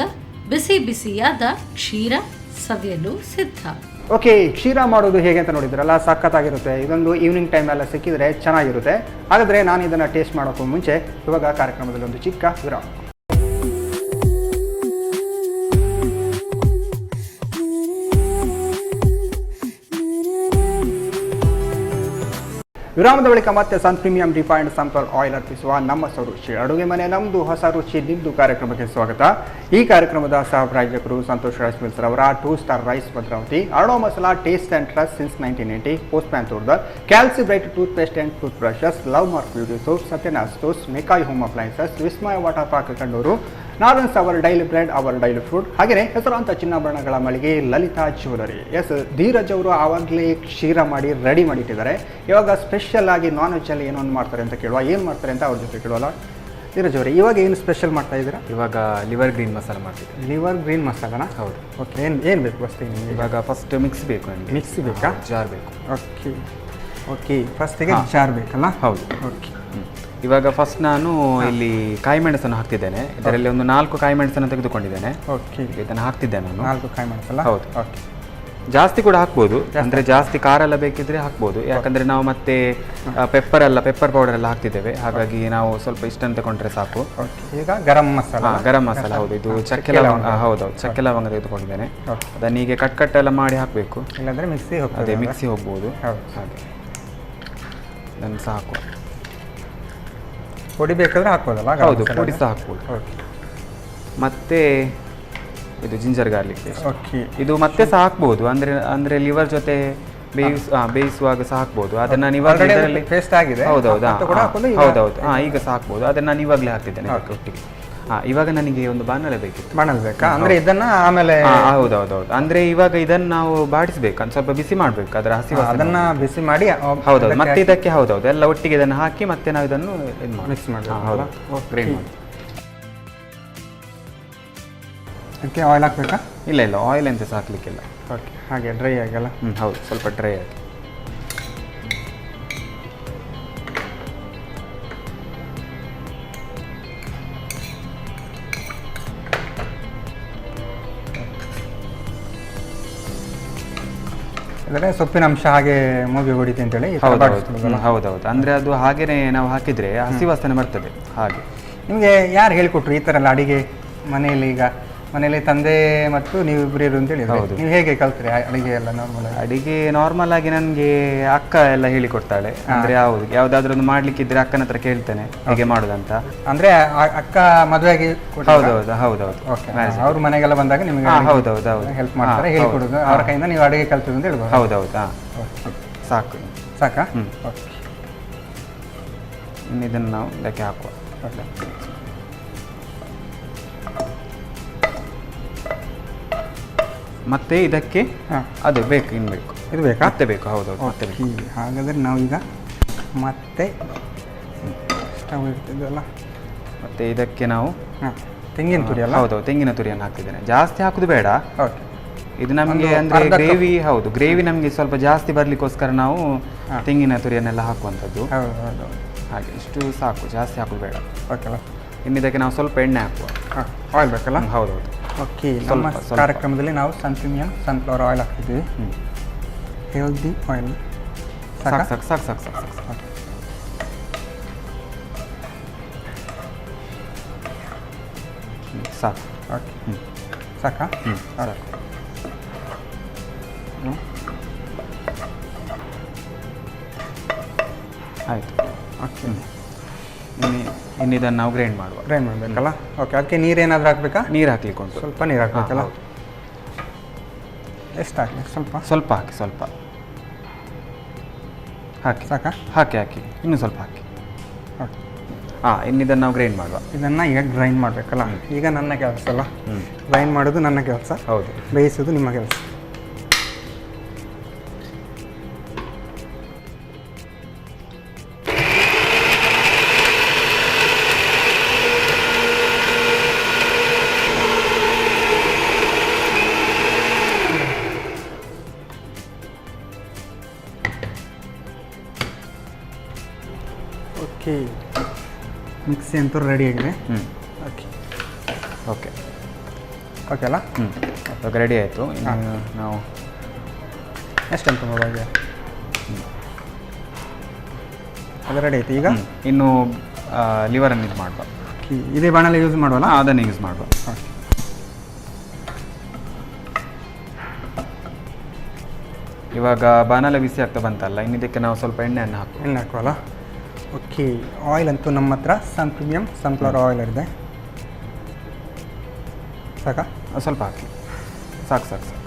ಬಿಸಿ ಬಿಸಿಯಾದ ಕ್ಷೀರ ಸವಿಯಲು ಸಿದ್ಧ. ಓಕೆ, ಕ್ಷೀರ ಮಾಡೋದು ಹೇಗೆ ಅಂತ ನೋಡಿದ್ರಲ್ಲ, ಸಖತ್ತಾಗಿರುತ್ತೆ. ಇದೊಂದು ಈವ್ನಿಂಗ್ ಟೈಮೆಲ್ಲ ಸಿಕ್ಕಿದ್ರೆ ಚೆನ್ನಾಗಿರುತ್ತೆ. ಹಾಗಾದರೆ ನಾನು ಇದನ್ನು ಟೇಸ್ಟ್ ಮಾಡೋಕ್ಕೂ ಮುಂಚೆ ಇವಾಗ ಕಾರ್ಯಕ್ರಮದಲ್ಲಿ ಒಂದು ಚಿಕ್ಕ ವಿರಾಮ. ವಿರಾಮದ ಬಳಿಕ ಮತ್ತೆ ಸನ್ ಪ್ರೀಮಿಯಂ ರಿಫೈನ್ಡ್ ಸನ್ಫ್ಲವರ್ ಆಯಿಲ್ ಅರ್ಪಿಸುವ ನಮ್ಮ ಸ್ವರುಚಿ ಅಡುಗೆ ಮನೆ ನಮ್ಮದು ಹೊಸ ರುಚಿ ನಿಮ್ಮದು ಕಾರ್ಯಕ್ರಮಕ್ಕೆ ಸ್ವಾಗತ. ಈ ಕಾರ್ಯಕ್ರಮದ ಸಹ ಪ್ರಾಯೋಜಕರು ಸಂತೋಷ್ ರೈಸ್ ಮಿಲ್ಸ್ ರವರ 2 star rice Bhadravathi, Aruna masala taste and trust since 1980, postman toor dal, Calci Bright toothpaste and tooth brushes, Love Mark beauty soap, Satyanath stores, McCoy home appliances, Vismaya water park ಕಂಡೂರು, ನಾರ್ದನ್ಸ್ our daily bread, our daily food, ಹಾಗೆಯೇ ಹೆಸರಾಂತ ಚಿನ್ನಾಭರಣಗಳ ಮಳಿಗೆ Lalitha jewellery. S, Dheeraj ಅವರು ಆವಾಗಲೇ ಕ್ಷೀರ ಮಾಡಿ ready ಮಾಡಿಟ್ಟಿದ್ದಾರೆ. ಇವಾಗ ಸ್ಪೆಷಲ್ ಆಗಿ ನಾನ್ ವೆಜ್ಜಲ್ಲಿ ಏನೋ ಒಂದು ಮಾಡ್ತಾರೆ ಅಂತ ಕೇಳುವ, ಏನು ಮಾಡ್ತಾರೆ ಅಂತ ಅವ್ರ ಜೊತೆ ಕೇಳುವಲ್ಲ. ಧೀರಜ್ ಅವರೇ, ಇವಾಗ ಏನು ಸ್ಪೆಷಲ್ ಮಾಡ್ತಾ ಇದ್ದೀರಾ? ಇವಾಗ ಲಿವರ್ ಗ್ರೀನ್ ಮಸಾಲ ಮಾಡ್ತಿದ್ದೆ. ಲಿವರ್ ಗ್ರೀನ್ ಮಸಾಲನಾ? ಹೌದು. ಓಕೆ, ಏನು ಬೇಕು ಫಸ್ಟಿಗೆ ನಿಮಗೆ? ಇವಾಗ ಫಸ್ಟ್ ಮಿಕ್ಸ್ ಬೇಕು ನನಗೆ. ಮಿಕ್ಸಿ ಬೇಕಾ? ಜಾರ್ ಬೇಕು. ಓಕೆ ಓಕೆ, ಫಸ್ಟಿಗೆ ಜಾರ್ ಬೇಕಲ್ಲ? ಹೌದು. ಓಕೆ, ಇವಾಗ ಫಸ್ಟ್ ನಾನು ಇಲ್ಲಿ ಕಾಯಿ ಮೆಣಸನ್ನು ಹಾಕ್ತಿದ್ದೇನೆ. ಇದರಲ್ಲಿ ಒಂದು 4 ಕಾಯಿ ಮೆಣಸನ್ನು ತೆಗೆದುಕೊಂಡಿದ್ದೇನೆ. ಓಕೆ, ಇದನ್ನು ಹಾಕ್ತಿದ್ದೇನೆ ನಾನು. 4 ಕಾಯಿ ಮೆಣಸಲ್ಲ? ಹೌದು. ಓಕೆ, ಜಾಸ್ತಿ ಕೂಡ ಹಾಕ್ಬೋದು, ಅಂದರೆ ಜಾಸ್ತಿ ಖಾರ ಎಲ್ಲ ಬೇಕಿದ್ರೆ ಹಾಕ್ಬೋದು. ಯಾಕಂದರೆ ನಾವು ಮತ್ತೆ ಪೆಪ್ಪರ್ ಪೌಡರ್ ಎಲ್ಲ ಹಾಕ್ತಿದ್ದೇವೆ, ಹಾಗಾಗಿ ನಾವು ಸ್ವಲ್ಪ ಇಷ್ಟನ್ನು ತಗೊಂಡ್ರೆ ಸಾಕು. ಓಕೆ, ಈಗ ಗರಂ ಮಸಾಲ. ಗರಂ ಮಸಾಲ, ಹೌದು. ಇದು ಚಕ್ಕೆ ಲವಂಗ, ಹೌದೌದು, ಚಕ್ಕೆ ಲವಂಗ ತೆಗೆದುಕೊಂಡಿದ್ದೇನೆ. ಅದನ್ನು ಹೀಗೆ ಕಟ್ ಎಲ್ಲ ಮಾಡಿ ಹಾಕಬೇಕು, ಇಲ್ಲಾಂದರೆ ಮಿಕ್ಸಿ ಹೋಗ್ತದೆ. ಅದೇ ಮಿಕ್ಸಿ ಹೋಗ್ಬೋದು. ಹೌದು, ಹಾಗೆ ಅದನ್ನು ಸಾಕು. ಪುಡಿ ಬೇಕಾದ್ರೆ ಹಾಕ್ಬೋದಲ್ಲ? ಹೌದು, ಪುಡಿ ಸಹ ಹಾಕ್ಬೋದು. ಓಕೆ, ಮತ್ತೆ ಇದು ಜಿಂಜರ್ ಗಾರ್ಲಿಕ್ ಪೇಸ್ಟ್. ಓಕೆ, ಇದು ಮತ್ತೆ ಸಹ ಹಾಕ್ಬೋದು, ಅಂದರೆ ಲಿವರ್ ಜೊತೆ ಬೇಯಿಸುವಾಗ ಸಹ ಹಾಕ್ಬೋದು. ಅದನ್ನ ನಾನು ಇವಾಗ ಇದರಲ್ಲಿ ಪೇಸ್ಟ್ ಆಗಿದೆ. ಹೌದೌದು, ಹೌದೌದು. ಈಗ ಸಹ ಹಾಕ್ಬೋದು. ಅದನ್ನ ನಾನು ಇವಾಗಲೇ ಹಾಕ್ತಿದ್ದೇನೆ ಒಟ್ಟಿಗೆ. ಇವಾಗ ನನಗೆ ಒಂದು ಬಾಣಲೆ ಬೇಕಿತ್ತು. ಬಾಣಲೆ ಬೇಕಾ? ಅಂದರೆ ಇದನ್ನ ಆಮೇಲೆ? ಹೌದೌದು. ಅಂದರೆ ಇವಾಗ ಇದನ್ನು ನಾವು ಬಾಡಿಸ್ಬೇಕು, ಸ್ವಲ್ಪ ಬಿಸಿ ಮಾಡಬೇಕು, ಅದರ ಹಸಿ ವಾಸನೆ ಅದನ್ನ ಬಿಸಿ ಮಾಡಿ. ಹೌದೌದು. ಮತ್ತೆ ಇದಕ್ಕೆ ಹೌದೌದು ಎಲ್ಲ ಒಟ್ಟಿಗೆ ಇದನ್ನು ಹಾಕಿ ಮತ್ತೆ ನಾವು ಇದನ್ನು ಮಿಕ್ಸ್ ಮಾಡಿ. ಹೌದು, ಗ್ರೈಂಡ್ ಮಾಡಿ. ಅದಕ್ಕೆ ಆಯಿಲ್ ಹಾಕ್ಬೇಕಾ? ಇಲ್ಲ ಇಲ್ಲ, ಆಯಿಲ್ ಎಂತ ಸಹ ಹಾಕ್ಲಿಕ್ಕಿಲ್ಲ. ಓಕೆ, ಹಾಗೆ ಡ್ರೈ ಆಗಲ್ಲ? ಹೌದು, ಸ್ವಲ್ಪ ಡ್ರೈ ಆಗಿ. ಅಂದರೆ ಸೊಪ್ಪಿನ ಅಂಶ ಹಾಗೆ ಮೂಗಿ ಹೊಡಿತೆ ಅಂತೇಳಿ? ಹೌದೌದು. ಅಂದರೆ ಅದು ಹಾಗೇನೆ ನಾವು ಹಾಕಿದರೆ ಹಸಿ ವಾಸನೆ ಬರ್ತದೆ. ಹಾಗೆ ನಿಮಗೆ ಯಾರು ಹೇಳಿಕೊಟ್ರು ಈ ಥರ ಎಲ್ಲ ಅಡಿಗೆ ಮನೆಯಲ್ಲಿ? ಈಗ ಮನೆಯಲ್ಲಿ ತಂದೆ ಮತ್ತು ನೀವಿಬ್ಬರು ಇರು ಅಂತ ಹೇಳಿದ್ರೆ, ನೀವು ಹೇಗೆ ಕಲ್ತ್ರಿ ಅಡಿಗೆ ಎಲ್ಲ? ಅಡಿಗೆ ನಾರ್ಮಲ್ ಆಗಿ ನನಗೆ ಅಕ್ಕ ಎಲ್ಲ ಹೇಳಿಕೊಡ್ತಾಳೆ. ಅಂದರೆ ಯಾವುದಾದ್ರೂ ಒಂದು ಮಾಡ್ಲಿಕ್ಕಿದ್ರೆ ಅಕ್ಕನ ಹತ್ರ ಕೇಳ್ತೇನೆ ಹೇಗೆ ಮಾಡೋದಂತ. ಅಂದರೆ ಅಕ್ಕ ಮದುವೆಗೆ? ಹೌದೌದು. ಅವ್ರ ಮನೆಗೆಲ್ಲ ಬಂದಾಗ ನಿಮಗೆ? ಹೌದೌದು, ಹೆಲ್ಪ್ ಮಾಡ್ತಾರೆ, ಹೇಳಿಕೊಡೋದು ಅವರ ಕೈಯಿಂದ ನೀವು ಅಡಿಗೆ ಕಲ್ತಿದ್ದು ಅಂತ ಹೇಳ್ಬೋದು? ಹೌದೌದು. ಸಾಕು. ಸಾಕಾ? ಓಕೆ, ಇನ್ನು ಇದನ್ನು ನಾವು ಇದಕ್ಕೆ ಹಾಕುವ. ಮತ್ತೆ ಇದಕ್ಕೆ ಅದು ಬೇಕು, ಇನ್ನು ಬೇಕು. ಇದು ಬೇಕಾ? ಮತ್ತೆ ಬೇಕು. ಹೌದೌದು, ಮತ್ತೆ ಬೇಕು. ಹಾಗಾದರೆ ನಾವೀಗ ಮತ್ತೆ ಸ್ಟವ್ ಇಡ್ತಿದ್ವಲ್ಲ, ಮತ್ತೆ ಇದಕ್ಕೆ ನಾವು ತೆಂಗಿನ ತುರಿ ಅಲ್ಲ? ಹೌದೌದು, ತೆಂಗಿನ ತುರಿಯನ್ನು ಹಾಕ್ತಿದ್ದೇನೆ. ಜಾಸ್ತಿ ಹಾಕೋದು ಬೇಡ. ಓಕೆ, ಇದು ನಮಗೆ ಅಂದರೆ ಗ್ರೇವಿ, ಹೌದು, ಗ್ರೇವಿ ನಮಗೆ ಸ್ವಲ್ಪ ಜಾಸ್ತಿ ಬರಲಿಕ್ಕೋಸ್ಕರ ನಾವು ತೆಂಗಿನ ತುರಿಯನ್ನೆಲ್ಲ ಹಾಕುವಂಥದ್ದು. ಹೌದು, ಹಾಗೆ ಇಷ್ಟು ಸಾಕು, ಜಾಸ್ತಿ ಹಾಕೋದು ಬೇಡ. ಓಕೆಲ್ಲ. ಇನ್ನು ಇದಕ್ಕೆ ನಾವು ಸ್ವಲ್ಪ ಎಣ್ಣೆ ಹಾಕುವ. ಆಯಿಲ್ ಬೇಕಲ್ಲ? ಹೌದೌದು. ಓಕೆ, ನಮ್ಮ ಕಾರ್ಯಕ್ರಮದಲ್ಲಿ ನಾವು ಸನ್ ಪ್ರೀಮಿಯಂ ಸನ್ಫ್ಲವರ್ ಆಯಿಲ್ ಹಾಕ್ತಿದ್ದೀವಿ. Healthy oil. ಸಾಕು. ಸಾಕು. ಓಕೆ, ಸಾಕಾ? ಸಾಕು. ಆಯಿತು. ಓಕೆ, ಇನ್ನು ಇದನ್ನು ನಾವು ಗ್ರೈಂಡ್ ಮಾಡಬೇಕಲ್ಲ? ಓಕೆ, ಅದಕ್ಕೆ ನೀರೇನಾದರೂ ಹಾಕಬೇಕಾ? ನೀರು ಹಾಕ್ಲಿಕ್ಕೆ ಉಂಟು. ಸ್ವಲ್ಪ ನೀರು ಹಾಕಬೇಕಲ್ಲ? ಎಷ್ಟು ಹಾಕಿ? ಸ್ವಲ್ಪ ಹಾಕಿ. ಸ್ವಲ್ಪ ಹಾಕಿ. ಸಾಕಾ? ಹಾಕಿ. ಇನ್ನೂ ಸ್ವಲ್ಪ ಹಾಕಿ. ಓಕೆ, ಇನ್ನು ಇದನ್ನು ನಾವು ಗ್ರೈಂಡ್ ಮಾಡುವ. ಇದನ್ನು ಈಗ ಗ್ರೈಂಡ್ ಮಾಡಬೇಕಲ್ಲ? ಈಗ ನನ್ನ ಕೆಲಸ ಅಲ್ಲ, ಗ್ರೈಂಡ್ ಮಾಡೋದು ನನ್ನ ಕೆಲಸ. ಹೌದು, ಬೇಯಿಸೋದು ನಿಮ್ಮ ಕೆಲಸ. ಓಕೆ, ಮಿಕ್ಸಿ ಅಂತೂ ರೆಡಿ ಆಗಿದೆ. ಓಕೆ ಓಕೆ ಓಕೆ ಅಲ್ಲ. ಇವಾಗ ರೆಡಿ ಆಯಿತು. ಇನ್ನು ನಾವು ಎಷ್ಟು ಅಂತ ನೋಡುವಾಗ ಅದು ರೆಡಿ ಆಯ್ತು. ಈಗ ಇನ್ನು ಲಿವರನ್ನು ಇದು ಮಾಡುವ. ಇದೇ ಬಾಣಲೆ ಯೂಸ್ ಮಾಡುವಲ್ಲ? ಅದನ್ನು ಯೂಸ್ ಮಾಡುವ. ಇವಾಗ ಬಾಣಲೆ ಬಿಸಿ ಆಗ್ತಾ ಬಂತಲ್ಲ, ಇನ್ನು ಇದಕ್ಕೆ ನಾವು ಸ್ವಲ್ಪ ಎಣ್ಣೆಯನ್ನು ಹಾಕುವಲ್ಲ. ಓಕೆ, ಆಯಿಲ್ ಅಂತೂ ನಮ್ಮ ಹತ್ರ ಸನ್ ಪ್ರೀಮಿಯಂ ಸನ್ಫ್ಲವರ್ ಆಯಿಲ್ ಇದೆ. ಸಾಕಾ? ಸ್ವಲ್ಪ ಹಾಕಿ. ಸಾಕು ಸಾಕು ಸಾಕು.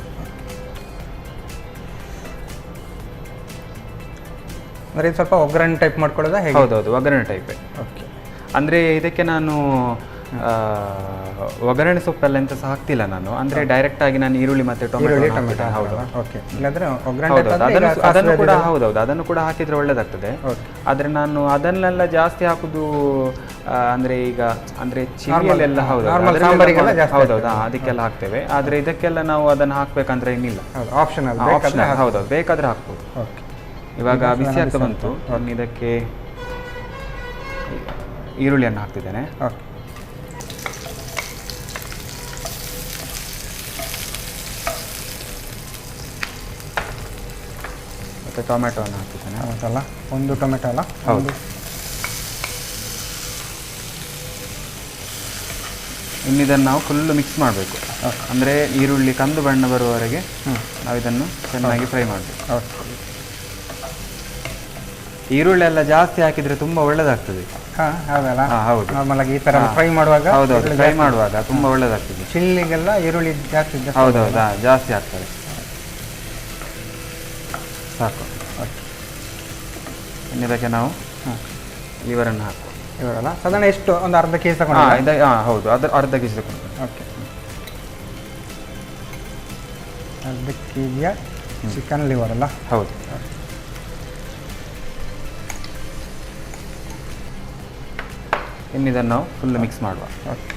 ಅಂದರೆ ಇದು ಸ್ವಲ್ಪ ಒಗ್ಗರಣೆ ಟೈಪ್ ಮಾಡ್ಕೊಳ್ಳೋದಾ ಹೇಗೆ? ಹೌದೌದು, ಒಗ್ಗರಣೆ ಟೈಪೇ. ಓಕೆ, ಅಂದರೆ ಇದಕ್ಕೆ ನಾನು ಒಗ್ಗರಣೆ ಸೊಪ್ಪೆಲ್ಲ ಎಂತ ಸಹ ಹಾಕ್ತಿಲ್ಲ ನಾನು. ಅಂದರೆ ಡೈರೆಕ್ಟ್ ಆಗಿ ನಾನು ಈರುಳ್ಳಿ ಮತ್ತು ಟೊಮೆಟೊ. ಹೌದು. ಓಕೆ, ಇಲ್ಲಾಂದರೆ ಅದನ್ನು ಕೂಡ ಹೌದೌದು, ಅದನ್ನು ಕೂಡ ಹಾಕಿದರೆ ಒಳ್ಳೇದಾಗ್ತದೆ. ಆದರೆ ನಾನು ಅದನ್ನೆಲ್ಲ ಜಾಸ್ತಿ ಹಾಕುದು ಅಂದರೆ ಈಗ ಅಂದರೆ ಚಿಲ್ಲಿಯಲ್ಲೆಲ್ಲ ಹೌದೌದು ಅದಕ್ಕೆಲ್ಲ ಹಾಕ್ತೇವೆ. ಆದರೆ ಇದಕ್ಕೆಲ್ಲ ನಾವು ಅದನ್ನು ಹಾಕ್ಬೇಕಂದ್ರೆ ಏನಿಲ್ಲ, ಆಪ್ಷನಲ್. ಹೌದೌದು, ಬೇಕಾದರೆ ಹಾಕ್ಬೋದು. ಓಕೆ, ಇವಾಗ ಬಿಸಿ ಆಗ್ತಾ ಬಂತು. ನಾನು ಇದಕ್ಕೆ ಈರುಳ್ಳಿಯನ್ನು ಹಾಕ್ತಿದ್ದೇನೆ. ಓಕೆ, ಮತ್ತು ಟೊಮೆಟೊವನ್ನು ಹಾಕ್ತಿದ್ದೇನೆ. ಟೊಮೆಟೊ ಒಂದು ಟೊಮೆಟೊ ಅಲ್ಲ? ಹೌದು. ಇನ್ನು ಇದನ್ನು ನಾವು ಫುಲ್ಲು ಮಿಕ್ಸ್ ಮಾಡಬೇಕು. ಅಂದರೆ ಈರುಳ್ಳಿ ಕಂದು ಬಣ್ಣ ಬರುವವರೆಗೆ ನಾವು ಇದನ್ನು ಚೆನ್ನಾಗಿ ಫ್ರೈ ಮಾಡಬೇಕು. ಈರುಳ್ಳಿ ಎಲ್ಲ ಜಾಸ್ತಿ ಹಾಕಿದರೆ ತುಂಬ ಒಳ್ಳೆಯದಾಗ್ತದೆ. ಹೌದಲ್ಲ? ಹೌದು, ನಾರ್ಮಲ್ ಆಗಿ ಈ ಥರ ಫ್ರೈ ಮಾಡುವಾಗ. ಹೌದೌದು, ಫ್ರೈ ಮಾಡುವಾಗ ತುಂಬ ಒಳ್ಳೆಯದಾಗ್ತದೆ. ಚಿಲ್ಲಿಗೆಲ್ಲ ಈರುಳ್ಳಿ ಜಾಸ್ತಿ. ಹೌದೌದಾ, ಜಾಸ್ತಿ ಆಗ್ತದೆ. ಸಾಕು. ಇನ್ನು ಇದಕ್ಕೆ ನಾವು ಲಿವರನ್ನು ಹಾಕುವ. ಇವರಲ್ಲ ಸಾಧಾರಣ ಎಷ್ಟು? ಒಂದು ಅರ್ಧ ಕೆ ಜಿ ತಗೊಂಡು? ಹೌದು, ಅದು ಅರ್ಧ ಕೆ ಜಿ ತಗೊಂಡು. ಓಕೆ, ಅರ್ಧ ಕೆ ಜಿಯ ಚಿಕನ್ ಲಿವರ್ ಅಲ್ಲ? ಹೌದು. ಇನ್ನು ಇದನ್ನು ನಾವು ಫುಲ್ ಮಿಕ್ಸ್ ಮಾಡುವ. ಓಕೆ,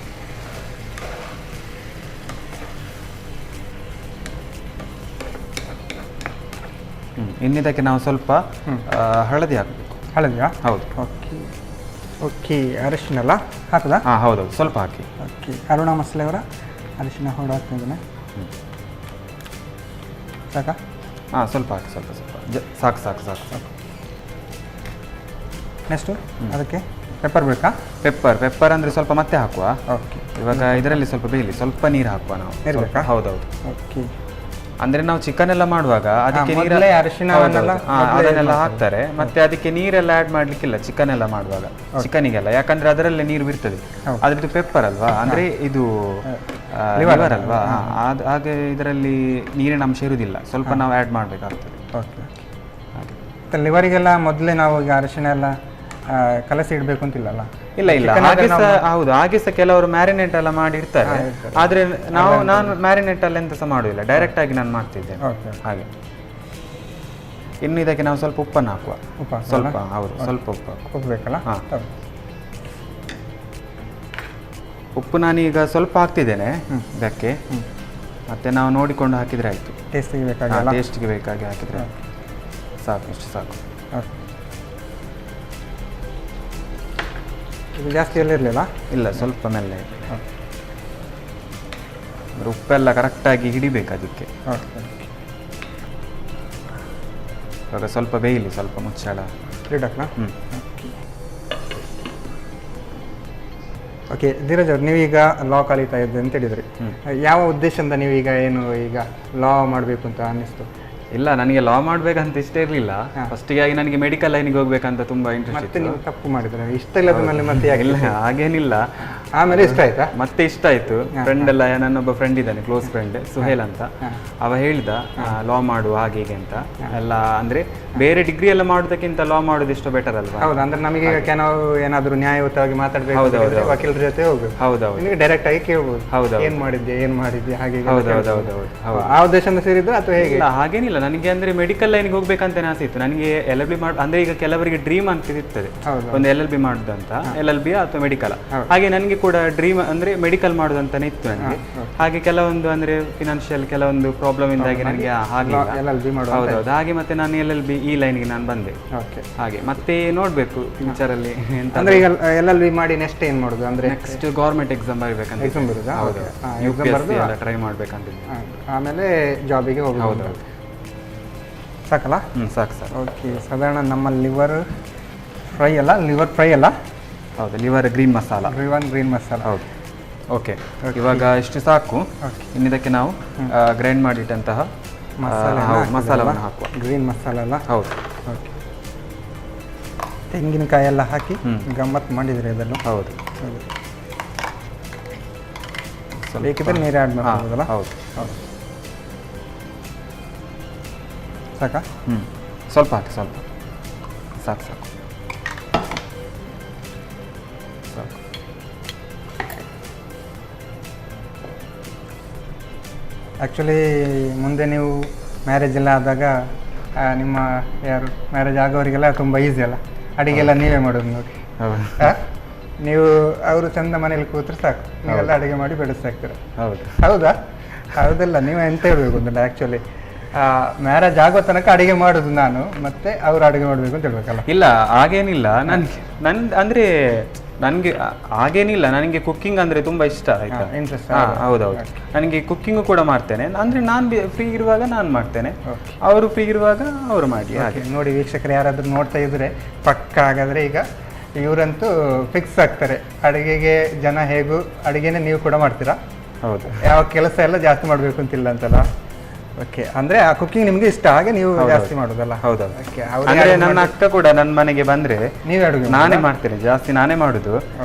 ಇನ್ನಿದಕ್ಕೆ ನಾವು ಸ್ವಲ್ಪ ಹಳದಿ ಹಾಕಬೇಕು. ಹಳದಿಯಾ? ಹೌದು. ಓಕೆ ಓಕೆ, ಅರಿಶಿನ ಅಲ್ಲ ಹಾಕುದಾ? ಹೌದೌದು, ಸ್ವಲ್ಪ ಹಾಕಿ. ಓಕೆ, ಅರುಣ ಮಸಾಲೆ ಅವರ ಅರಿಶಿನ ಹೊಡೆ ಹಾಕ್ತಿದ್ದೇನೆ. ಸಾಕಾ? ಸ್ವಲ್ಪ ಹಾಕಿ, ಸ್ವಲ್ಪ ಸಾಕು ಸಾಕು ಸಾಕು ಸಾಕು. ನೆಕ್ಸ್ಟು ಅದಕ್ಕೆ ಪೆಪ್ಪರ್ ಬೇಕಾ? ಪೆಪ್ಪರ್ ಅಂದರೆ ಸ್ವಲ್ಪ ಮತ್ತೆ ಹಾಕುವ. ಓಕೆ, ಇವಾಗ ಇದರಲ್ಲಿ ಸ್ವಲ್ಪ ಬೇಯಲಿ, ಸ್ವಲ್ಪ ನೀರು ಹಾಕುವ ನಾವು. ನೀರು ಬೇಕಾ? ಹೌದೌದು. ಓಕೆ, ಅಂದರೆ ನಾವು ಚಿಕನ್ ಎಲ್ಲ ಮಾಡುವಾಗ ಅದಕ್ಕೆ ಅದನ್ನೆಲ್ಲ ಹಾಕ್ತಾರೆ, ಮತ್ತೆ ಅದಕ್ಕೆ ನೀರೆಲ್ಲ ಆ್ಯಡ್ ಮಾಡಲಿಕ್ಕಿಲ್ಲ ಚಿಕನ್ ಎಲ್ಲ ಮಾಡುವಾಗ, ಚಿಕನಿಗೆಲ್ಲ. ಯಾಕಂದರೆ ಅದರಲ್ಲೇ ನೀರು ಬಿರ್ತದೆ. ಅದ್ರದ್ದು ಪೆಪ್ಪರ್ ಅಲ್ವಾ, ಅಂದರೆ ಇದು ಲಿವರ್ ಅಲ್ವಾ, ಹಾಗೆ ಇದರಲ್ಲಿ ನೀರಿನ ಅಂಶ ಇರುವುದಿಲ್ಲ, ಸ್ವಲ್ಪ ನಾವು ಆ್ಯಡ್ ಮಾಡಬೇಕಾಗ್ತದೆ. ಓಕೆ, ಹಾಗೆ ಲಿವರಿಗೆಲ್ಲ ಮೊದಲೇ ನಾವು ಈಗ ಅರಿಶಿನ ಎಲ್ಲ ಕಲಸಿ ಇಡಬೇಕು ಅಂತಿಲ್ಲಲ್ಲ? ಇಲ್ಲ, ಹಾಗೆ ಸಹ ಹೌದು, ಹಾಗೆ ಸಹ ಕೆಲವರು ಮ್ಯಾರಿನೇಟ್ ಎಲ್ಲ ಮಾಡಿ ಇಡ್ತಾರೆ. ಆದರೆ ನಾನು ಮ್ಯಾರಿನೇಟ್ ಎಲ್ಲ ಎಂತ ಸಹ ಮಾಡುವುದಿಲ್ಲ, ಡೈರೆಕ್ಟ್ ಆಗಿ ನಾನು ಮಾಡ್ತಿದ್ದೇನೆ ಹಾಗೆ. ಇನ್ನು ಇದಕ್ಕೆ ನಾವು ಸ್ವಲ್ಪ ಉಪ್ಪನ್ನು ಹಾಕುವ. ಸ್ವಲ್ಪ, ಹೌದು, ಸ್ವಲ್ಪ ಉಪ್ಪು ಬೇಕಲ್ಲ? ಉಪ್ಪು ನಾನೀಗ ಸ್ವಲ್ಪ ಹಾಕ್ತಿದ್ದೇನೆ ಇದಕ್ಕೆ. ಮತ್ತೆ ನಾವು ನೋಡಿಕೊಂಡು ಹಾಕಿದರೆ ಆಯಿತು. ಟೇಸ್ಟಿಗೆ ಬೇಕಾಗಿ ಹಾಕಿದರೆ ಸಾಕು, ಇಷ್ಟು ಸಾಕು. ಇದು ಜಾಸ್ತಿ ಎಲ್ಲ ಇರಲಿಲ್ಲ? ಇಲ್ಲ, ಸ್ವಲ್ಪ ಮೆಲ್ಲ ಇದೆ. ಉಪ್ಪೆಲ್ಲ ಕರೆಕ್ಟಾಗಿ ಹಿಡಿಬೇಕು ಅದಕ್ಕೆ. ಇವಾಗ ಸ್ವಲ್ಪ ಬೇಯಲಿ, ಸ್ವಲ್ಪ ಮುಚ್ಚಳ ಇಡಕ್ಲಾ? ಓಕೆ, ಧೀರಜ್ ಅವ್ರು, ನೀವೀಗ ಲಾ ಕಲಿತಾ ಇದ್ದೆ ಅಂತ ಹೇಳಿದ್ರಿ. ಯಾವ ಉದ್ದೇಶದಿಂದ ನೀವೀಗ ಏನು ಈಗ ಲಾ ಮಾಡಬೇಕು ಅಂತ ಅನ್ನಿಸ್ತು? ಇಲ್ಲ, ನನಗೆ ಲಾ ಮಾಡಬೇಕಂತ ಇಷ್ಟ ಇರಲಿಲ್ಲ. ಫಸ್ಟಿಗೆ ನನಗೆ ಮೆಡಿಕಲ್ ಲೈನಿಗೆ ಹೋಗ್ಬೇಕಂತ ತುಂಬ ಇಂಟ್ರೆಸ್ಟ್ ಇತ್ತು. ನೀವು ತಪ್ಪು ಮಾಡಿದ್ರೆ ಇಷ್ಟ ಇಲ್ಲದ ಮೇಲೆ ಮತ್ತೆ ಇಲ್ಲ, ಹಾಗೇನಿಲ್ಲ. ಆಮೇಲೆ ಇಷ್ಟ ಆಯ್ತಾ? ಮತ್ತೆ ಇಷ್ಟ ಆಯ್ತು. ಫ್ರೆಂಡ್ ಎಲ್ಲ, ನನ್ನೊಬ್ಬ ಫ್ರೆಂಡ್ ಇದ್ದಾನೆ, ಕ್ಲೋಸ್ ಫ್ರೆಂಡ್ ಸುಹೇಲ್ ಅಂತ. ಅವ ಹೇಳ್ದ ಲಾ ಮಾಡು ಹಾಗೆ ಹೀಗೆ ಅಂತ ಎಲ್ಲ. ಅಂದ್ರೆ ಬೇರೆ ಡಿಗ್ರಿ ಎಲ್ಲ ಮಾಡೋದಕ್ಕಿಂತ ಲಾ ಮಾಡೋದು ಎಷ್ಟು ಬೆಟರ್ ಅಲ್ವಾ? ಹೌದು, ಅಂದ್ರೆ ನಮಗೆ ಕೆಲವು ಏನಾದ್ರು ನ್ಯಾಯಯುತವಾಗಿ ಮಾತಾಡ್ಬೇಕು, ವಕೀಲರ ಜೊತೆ ಹೋಗ್ಬೇಕು. ಹೌದೌದು, ನಿಮಗೆ ಡೈರೆಕ್ಟ್ ಆಗಿ ಕೇಳ್ಬೋದು. ಹೌದು, ಏನ್ ಮಾಡಿದ್ದೆ ಹಾಗೆ. ಹೌದೌದು. ಆ ಉದ್ದೇಶದಿಂದ ಸೇರಿದ್ರೆ ಅಥವಾ ಹೇಗೆ? ಇಲ್ಲ, ಹಾಗೇನಿಲ್ಲ. ನನಗೆ ಅಂದ್ರೆ ಮೆಡಿಕಲ್ ಲೈನ್ಗೆ ಹೋಗ್ಬೇಕಂತ ಆಸೆ ಇತ್ತು ನನಗೆ. LLB ಅಂದ್ರೆ ಈಗ ಕೆಲವರಿಗೆ ಡ್ರೀಮ್ ಅಂತ ಇರ್ತದೆ, ಒಂದು LLB ಮಾಡುದಂತ, LLB ಅಥವಾ ಮೆಡಿಕಲ್. ಹಾಗೆ ನನಗೆ ಕೂಡ ಡ್ರೀಮ್ ಅಂದರೆ ಮೆಡಿಕಲ್ ಮಾಡೋದಂತಾನೆ ಇತ್ತು ನನಗೆ. ಹಾಗೆ ಕೆಲವೊಂದು ಅಂದರೆ ಫಿನಾನ್ಷಿಯಲ್ ಕೆಲವೊಂದು ಪ್ರಾಬ್ಲಮ್ ಇಂದಾಗಿ ನನಗೆ ಹೌದೌದು. ಹಾಗೆ ಮತ್ತೆ ನಾನು LLB ಈ ಲೈನ್ಗೆ ನಾನು ಬಂದೆ. ಹಾಗೆ ಮತ್ತೆ ನೋಡಬೇಕು ಫ್ಯೂಚರಲ್ಲಿ ಎಂತ. ಅಂದರೆ ಈಗ LLB ಮಾಡಿ ನೆಕ್ಸ್ಟ್ ಏನು ಮಾಡೋದು ಅಂದರೆ ನೆಕ್ಸ್ಟ್ ಗೌರ್ಮೆಂಟ್ ಎಕ್ಸಾಮ್ ಬರಬೇಕಂತ. ಎಕ್ಸಾಮ್ ಬರೋದಾ? ಹೌದು, UPSC ಎಲ್ಲ ಟ್ರೈ ಮಾಡ್ಬೇಕಂತ. ಆಮೇಲೆ ಜಾಬಿಗೆ ಹೋಗೋದು. ಹೌದು, ಸಾಕಲ್ಲ? ಸಾಕು ಸರ್. ಓಕೆ, ಸಾಧಾರಣ ನಮ್ಮ ಲಿವರ್ ಫ್ರೈ ಅಲ್ಲ? ಹೌದು, liver green masala. Green masala. ಹೌದು. ಓಕೆ, ಇವಾಗ ಇಷ್ಟು ಸಾಕು. ಇನ್ನಿದಕ್ಕೆ ನಾವು ಗ್ರೈಂಡ್ ಮಾಡಿಟ್ಟಂತಹ ಮಸಾಲವನ್ನು ಹಾಕುವ. ಗ್ರೀನ್ ಮಸಾಲ ಅಲ್ಲ? ಹೌದು. ಓಕೆ, ತೆಂಗಿನಕಾಯಿ ಎಲ್ಲ ಹಾಕಿ ಗಮ್ಮತ್ತು ಮಾಡಿದರೆ ಇದನ್ನು. ಹೌದು, ಬೇಕಿದ್ರೆ ನೀರು ಆ್ಯಡ್ ಮಾಡ್ಬೋದಲ್ಲ? ಹೌದು. ಸಾಕಾ? ಸ್ವಲ್ಪ ಹಾಕಿ, ಸ್ವಲ್ಪ ಸಾಕು ಸಾಕು. ಆ್ಯಕ್ಚುಲಿ ಮುಂದೆ ನೀವು ಮ್ಯಾರೇಜ್ ಎಲ್ಲ ಆದಾಗ ನಿಮ್ಮ ಯಾರು ಮ್ಯಾರೇಜ್ ಆಗೋರಿಗೆಲ್ಲ ತುಂಬ ಈಸಿ ಅಲ್ಲ, ಅಡುಗೆಲ್ಲ ನೀವೇ ಮಾಡೋದು ನೋಡಿ. ನೀವು ಅವರು ಚಂದ ಮನೇಲಿ ಕೂತ್ರೆ ಸಾಕು, ನೀವೆಲ್ಲ ಅಡುಗೆ ಮಾಡಿ ಬೆಳೆಸ್ತಾಗ್ತೀರ. ಹೌದಾ? ಹೌದಲ್ಲ, ನೀವು ಎಂತ ಹೇಳ್ಬೇಕು ಅಂತಲ್ಲ, ಆ್ಯಕ್ಚುಲಿ ಮ್ಯಾರೇಜ್ ಆಗೋ ತನಕ ಅಡುಗೆ ಮಾಡೋದು ನಾನು, ಮತ್ತೆ ಅವ್ರು ಅಡುಗೆ ಮಾಡಬೇಕು ಅಂತ ಹೇಳ್ಬೇಕಲ್ಲ? ಇಲ್ಲ, ಹಾಗೇನಿಲ್ಲ. ಅಂದರೆ ನನಗೆ ಹಾಗೇನಿಲ್ಲ, ನನಗೆ ಕುಕ್ಕಿಂಗ್ ಅಂದರೆ ತುಂಬ ಇಷ್ಟ. ಆಯ್ತಾ? ಇಂಟ್ರೆಸ್ಟ್? ಹೌದೌದು, ನನಗೆ ಕುಕ್ಕಿಂಗು ಕೂಡ ಮಾಡ್ತೇನೆ. ಅಂದರೆ ನಾನು ಫ್ರೀ ಇರುವಾಗ ನಾನು ಮಾಡ್ತೇನೆ, ಅವರು ಫ್ರೀ ಇರುವಾಗ ಅವರು ಮಾಡಿ. ಹಾಗೆ ನೋಡಿ ವೀಕ್ಷಕರು, ಯಾರಾದರೂ ನೋಡ್ತಾ ಇದ್ರೆ ಪಕ್ಕ ಹಾಗಾದರೆ ಈಗ ಇವರಂತೂ ಫಿಕ್ಸ್ ಆಗ್ತಾರೆ, ಅಡುಗೆಗೆ ಜನ ಹೇಗೂ ಅಡುಗೆನೇ ನೀವು ಕೂಡ ಮಾಡ್ತೀರಾ? ಹೌದು. ಯಾವ ಕೆಲಸ ಎಲ್ಲ ಜಾಸ್ತಿ ಮಾಡಬೇಕು ಅಂತಿಲ್ಲ ಅಂತಲ್ಲ? ಓಕೆ, ಅಂದರೆ ಆ ಕುಕ್ಕಿಂಗ್ ನಿಮಗೆ ಇಷ್ಟ, ಹಾಗೆ ನೀವು ಜಾಸ್ತಿ ಮಾಡೋದಲ್ಲ? ಹೌದೌದು. ಅಂದರೆ ನನ್ನ ಅಕ್ಕ ಕೂಡ ನನ್ನ ಮನೆಗೆ ಬಂದರೆ ನೀವೇ ಅಡುಗೆ? ನಾನೇ ಮಾಡ್ತೇನೆ, ಜಾಸ್ತಿ ನಾನೇ ಮಾಡೋದು.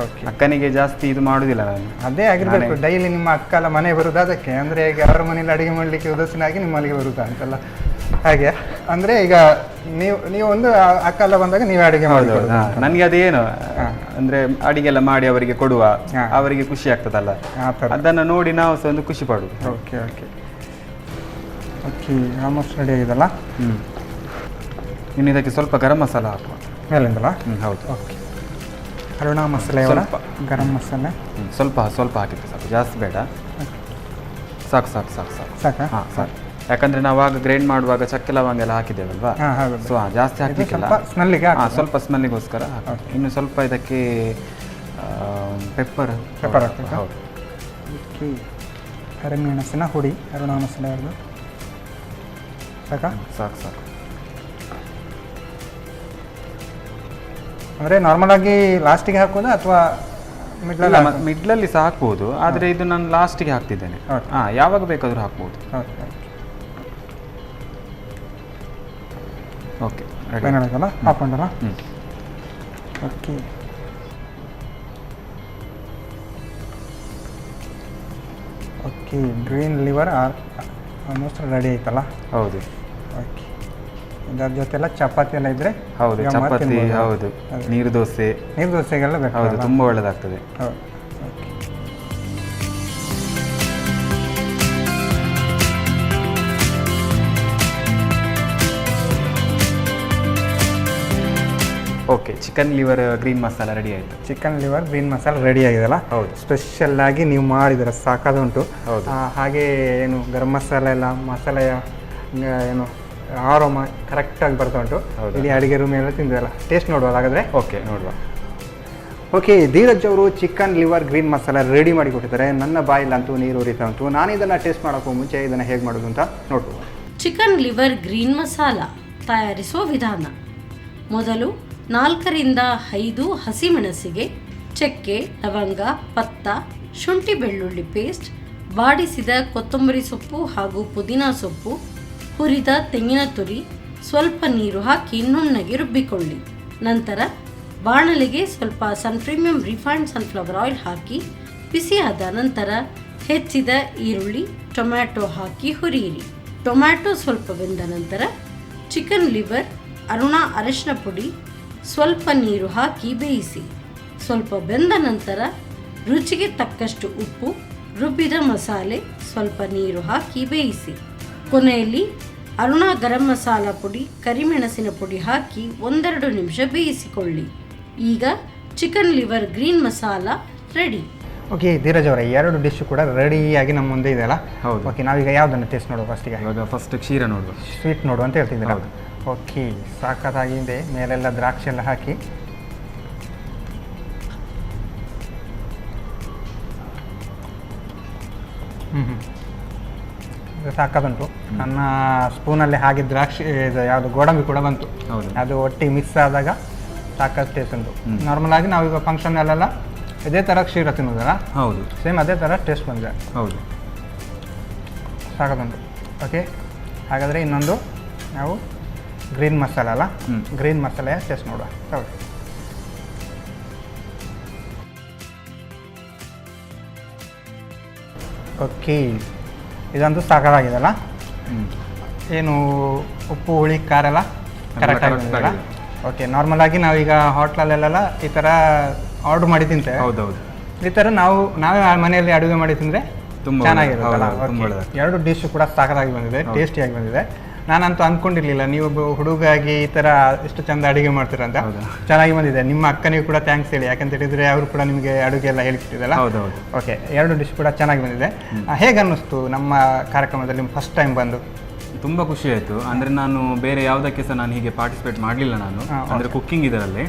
ಅಕ್ಕನಿಗೆ ಜಾಸ್ತಿ ಇದು ಮಾಡೋದಿಲ್ಲ ನಾನು. ಅದೇ ಆಗಿರ್ಬೇಕು, ಡೈಲಿ ನಿಮ್ಮ ಅಕ್ಕ ಎಲ್ಲ ಮನೆ ಬರುದು ಅದಕ್ಕೆ, ಅಂದರೆ ಈಗ ಅವರ ಮನೇಲಿ ಅಡುಗೆ ಮಾಡಲಿಕ್ಕೆ ಉದಾಸೀನಾಗಿ ನಿಮ್ಮ ಮನೆಗೆ ಬರುತ್ತಾ ಅಂತಲ್ಲ? ಹಾಗೆ ಅಂದರೆ ಈಗ ನೀವು ಒಂದು ಅಕ್ಕ ಎಲ್ಲ ಬಂದಾಗ ನೀವೇ ಅಡುಗೆ ಮಾಡೋದು? ನನಗೆ ಅದೇನು ಅಂದರೆ ಅಡಿಗೆ ಎಲ್ಲ ಮಾಡಿ ಅವರಿಗೆ ಕೊಡುವ, ಅವರಿಗೆ ಖುಷಿ ಆಗ್ತದಲ್ಲ, ಅದನ್ನು ನೋಡಿ ನಾವು ಸಹ ಒಂದು ಖುಷಿ ಪಡುದು. Okay okay okay, almost ready ಆಗಿದಲ್ಲ? ಇನ್ನು ಇದಕ್ಕೆ ಸ್ವಲ್ಪ ಗರಂ ಮಸಾಲ ಹಾಕುವ ಮೇಲಿಂದಲ್ಲ? ಹೌದು. ಓಕೆ, ಅರುಣಾ ಮಸಾಲೆ, ಸ್ವಲ್ಪ ಗರಂ ಮಸಾಲೆ ಸ್ವಲ್ಪ ಸ್ವಲ್ಪ ಹಾಕಿದ್ರೆ ಸಾಕು, ಜಾಸ್ತಿ ಬೇಡ. ಸಾಕು ಸಾಕು ಸಾಕು ಸಾಕು ಸಾಕಾ? ಹಾಂ ಸಾಕು. ಯಾಕಂದರೆ ನಾವು ಆಗ ಗ್ರೈಂಡ್ ಮಾಡುವಾಗ ಚಕ್ಕೆ ಲವಂಗ ಎಲ್ಲ ಹಾಕಿದ್ದೇವಲ್ವಾ, ಸೊ ಜಾಸ್ತಿ ಹಾಕಲಿಕ್ಕಿಲ್ಲ, ಸ್ಮೆಲ್ಲಿಗೆ. ಸ್ವಲ್ಪ ಸ್ಮೆಲ್ಲಿಗೋಸ್ಕರ ಹಾಕಿ. ಇನ್ನು ಸ್ವಲ್ಪ ಇದಕ್ಕೆ ಪೆಪ್ಪರ್ ಹಾಕಬೇಕು. ಹೌದು. ಓಕೆ, ಕರಿಮೆಣಸಿನ ಹುಡಿ, ಅರುಣಾ ಮಸಾಲೆ ಅವ್ರದ್ದು ಸಾಕಾ? ಸಾಕು ಸಾಕು. ಅಂದರೆ ನಾರ್ಮಲಾಗಿ ಲಾಸ್ಟಿಗೆ ಹಾಕೋದಾ ಅಥವಾ ಮಿಡ್ಲಲ್ಲಿ ಸಹ ಹಾಕ್ಬೋದು, ಆದರೆ ಇದು ನಾನು ಲಾಸ್ಟಿಗೆ ಹಾಕ್ತಿದ್ದೇನೆ. ಯಾವಾಗ ಬೇಕಾದರೂ ಹಾಕ್ಬೋದು. ಓಕೆ, ರೆಡಿ ಹಾಕೊಂಡಲ್ಲ? Okay, okay, green liver almost ready ಆಯ್ತಲ್ಲ? ಹೌದು. ಓಕೆ, ಇದರ ಜೊತೆಲ್ಲ ಚಪಾತಿ ಎಲ್ಲ ಇದ್ರೆ? ಹೌದು, ಚಪಾತಿ, ಹೌದು, ನೀರು ದೋಸೆಗೆಲ್ಲ ಬೇಕು. ಹೌದು, ತುಂಬ ಒಳ್ಳೆಯದಾಗ್ತದೆ. ಹೌದು. Okay, chicken liver green masala ready ಆಯಿತು. Chicken liver green masala ready ಆಗಿದೆಲ್ಲ? ಹೌದು. ಸ್ಪೆಷಲ್ ಆಗಿ ನೀವು ಮಾಡಿದ್ರೆ ಸಾಕಾದುಂಟು. ಹೌದು. ಹಾಗೆ ಏನು ಗರಂ ಮಸಾಲ ಎಲ್ಲ ಮಸಾಲೆಯ ಏನು ಆರೋಮ ಕರೆಕ್ಟಾಗಿ ಬರ್ತಾ ಉಂಟು. ಇಡೀ ಅಡುಗೆ ರೂಮ್ ಎಲ್ಲ ತಿಂದಿರಲ್ಲ, ಟೇಸ್ಟ್ ನೋಡುವ ಹಾಗಾದರೆ? ಓಕೆ, ನೋಡುವ. ಓಕೆ, ಧೀರಜ್ ಅವರು chicken liver green masala ready ಮಾಡಿ ಕೊಟ್ಟಿದ್ದಾರೆ. ನನ್ನ ಬಾಯಿಲಂತೂ ನೀರು ಉರಿತಾ ಉಂಟು. ನಾನು ಇದನ್ನು ಟೇಸ್ಟ್ ಮಾಡೋಕ್ಕೂ ಮುಂಚೆ ಇದನ್ನು ಹೇಗೆ ಮಾಡೋದು ಅಂತ ನೋಡ್ಬೋದು. ಚಿಕನ್ ಲಿವರ್ ಗ್ರೀನ್ ಮಸಾಲ ತಯಾರಿಸುವ ವಿಧಾನ: ಮೊದಲು 4 ರಿಂದ 5 ಹಸಿಮೆಣಸಿಗೆ, ಚಕ್ಕೆ, ಲವಂಗ, ಪತ್ತ, ಶುಂಠಿ ಬೆಳ್ಳುಳ್ಳಿ ಪೇಸ್ಟ್, ಬಾಡಿಸಿದ ಕೊತ್ತಂಬರಿ ಸೊಪ್ಪು ಹಾಗೂ ಪುದೀನಾ ಸೊಪ್ಪು, ಹುರಿದ ತೆಂಗಿನ ತುರಿ, ಸ್ವಲ್ಪ ನೀರು ಹಾಕಿ ನುಣ್ಣಗೆ ರುಬ್ಬಿಕೊಳ್ಳಿ. ನಂತರ ಬಾಣಲೆಗೆ ಸ್ವಲ್ಪ ಪ್ರೀಮಿಯಂ ರಿಫೈನ್ಡ್ ಸನ್ಫ್ಲವರ್ ಆಯಿಲ್ ಹಾಕಿ ಬಿಸಿಯಾದ ನಂತರ ಹೆಚ್ಚಿದ ಈರುಳ್ಳಿ, ಟೊಮ್ಯಾಟೊ ಹಾಕಿ ಹುರಿಯಿರಿ. ಟೊಮ್ಯಾಟೊ ಸ್ವಲ್ಪ ಬೆಂದ ನಂತರ ಚಿಕನ್ ಲಿವರ್, ಅರುಣಾ ಅರಿಶಿನ ಪುಡಿ, ಸ್ವಲ್ಪ ನೀರು ಹಾಕಿ ಬೇಯಿಸಿ. ಸ್ವಲ್ಪ ಬೆಂದ ನಂತರ ರುಚಿಗೆ ತಕ್ಕಷ್ಟು ಉಪ್ಪು, ರುಬ್ಬಿದ ಮಸಾಲೆ, ಸ್ವಲ್ಪ ನೀರು ಹಾಕಿ ಬೇಯಿಸಿ. ಕೊನೆಯಲ್ಲಿ ಅರುಣಾ ಗರಂ ಮಸಾಲ ಪುಡಿ, ಕರಿಮೆಣಸಿನ ಪುಡಿ ಹಾಕಿ 1-2 ನಿಮಿಷ ಬೇಯಿಸಿಕೊಳ್ಳಿ. ಈಗ chicken liver green masala ready. Okay Dheeraj ಅವರೇ, 2 ಡಿಶ್ ಕೂಡ ರೆಡಿಯಾಗಿ ನಮ್ಮ ಮುಂದೆ ಇದೆಯಲ್ಲ? ಹೌದು. ಓಕೆ, ನಾವೀಗ ಯಾವುದನ್ನು ಟೇಸ್ಟ್ ನೋಡುವ ಫಸ್ಟಿಗೆ? ಇವಾಗ ಫಸ್ಟ್ ಕ್ಷೀರ ನೋಡುವ. ಸ್ವೀಟ್ ನೋಡು ಅಂತ ಹೇಳ್ತಿದ್ದೀರಾ? ಹೌದು. ಓಕೆ, ಸಾಕತ್ತಾಗಿದೆ. ಮೇಲೆಲ್ಲ ದ್ರಾಕ್ಷಿ ಎಲ್ಲ ಹಾಕಿ ಇದು ಸಾಕದುಂಟು. ನನ್ನ ಸ್ಪೂನಲ್ಲಿ ಹಾಗೆ ದ್ರಾಕ್ಷಿ ಇದು ಯಾವುದು ಗೋಡಂಬಿ ಕೂಡ ಬಂತು. ಹೌದು. ಅದು ಒಟ್ಟಿಗೆ ಮಿಕ್ಸ್ ಆದಾಗ ಸಾಕಷ್ಟು ಟೇಸ್ಟ್ ಉಂಟು. ನಾರ್ಮಲ್ ಆಗಿ ನಾವೀಗ ಫಂಕ್ಷನಲ್ಲೆಲ್ಲ ಇದೇ ಥರ ಕ್ಷೀರ ತಿನ್ನೋದಲ್ಲ? ಹೌದು, ಸೇಮ್ ಅದೇ ಥರ ಟೇಸ್ಟ್ ಬಂದಿದೆ. ಹೌದು. ಸಾಕದುಂಟು. ಓಕೆ, ಹಾಗಾದರೆ ಇನ್ನೊಂದು ನಾವು ಗ್ರೀನ್ ಮಸಾಲ ಅಲ್ಲ? ಗ್ರೀನ್ ಮಸಾಲೆಯ ಟೇಸ್ಟ್ ನೋಡುವ. ಹೌದು. ಓಕೆ, ಇದಂತೂ ಸಾಕಾಗಿದೆಲ್ಲ? ಏನು ಉಪ್ಪು ಹುಳಿ ಖಾರ ಎಲ್ಲ ಕರೆಕ್ಟಾಗಿ? ಓಕೆ, ನಾರ್ಮಲ್ ಆಗಿ ನಾವೀಗ ಹೋಟ್ಲಲ್ಲೆಲ್ಲ ಈ ಥರ ಆರ್ಡ್ರ್ ಮಾಡಿ ತಿಂತೇವೆ. ಹೌದೌದು. ಈ ಥರ ನಾವೇ ಮನೆಯಲ್ಲಿ ಅಡುಗೆ ಮಾಡಿ ತಿಂದರೆ ಚೆನ್ನಾಗಿರುತ್ತಲ್ಲ? 2 ಡಿಶ್ ಕೂಡ ಸಾಕಾಗಿ ಬಂದಿದೆ, ಟೇಸ್ಟಿಯಾಗಿ ಬಂದಿದೆ. ನಾನಂತೂ ಅಂದ್ಕೊಂಡಿರಲಿಲ್ಲ ನೀವು ಹುಡುಗಾಗಿ ಈ ಥರ ಇಷ್ಟು ಚಂದ ಅಡುಗೆ ಮಾಡ್ತೀರ ಅಂತ. ಚೆನ್ನಾಗಿ ಬಂದಿದೆ. ನಿಮ್ಮ ಅಕ್ಕನಿಗೂ ಕೂಡ ಥ್ಯಾಂಕ್ಸ್ ಹೇಳಿ, ಯಾಕಂತ ಹೇಳಿದರೆ ಅವರು ಕೂಡ ನಿಮಗೆ ಅಡುಗೆ ಎಲ್ಲ ಹೇಳಿಕೊಟ್ಟಿದ್ದಲ್ಲ? ಹೌದೌದು. ಓಕೆ, 2 ಡಿಶ್ ಕೂಡ ಚೆನ್ನಾಗಿ ಬಂದಿದೆ. ಹೇಗೆ ಅನ್ನಿಸ್ತು ನಮ್ಮ ಕಾರ್ಯಕ್ರಮದಲ್ಲಿ ಫಸ್ಟ್ ಟೈಮ್ ಬಂದು? ತುಂಬ ಖುಷಿ ಆಯಿತು. ಅಂದರೆ ನಾನು ಬೇರೆ ಯಾವುದಕ್ಕೆ ಸಹ ನಾನು ಹೀಗೆ ಪಾರ್ಟಿಸಿಪೇಟ್ ಮಾಡಲಿಲ್ಲ ನಾನು, ಅಂದರೆ ಕುಕ್ಕಿಂಗ್ ಇದರಲ್ಲಿ.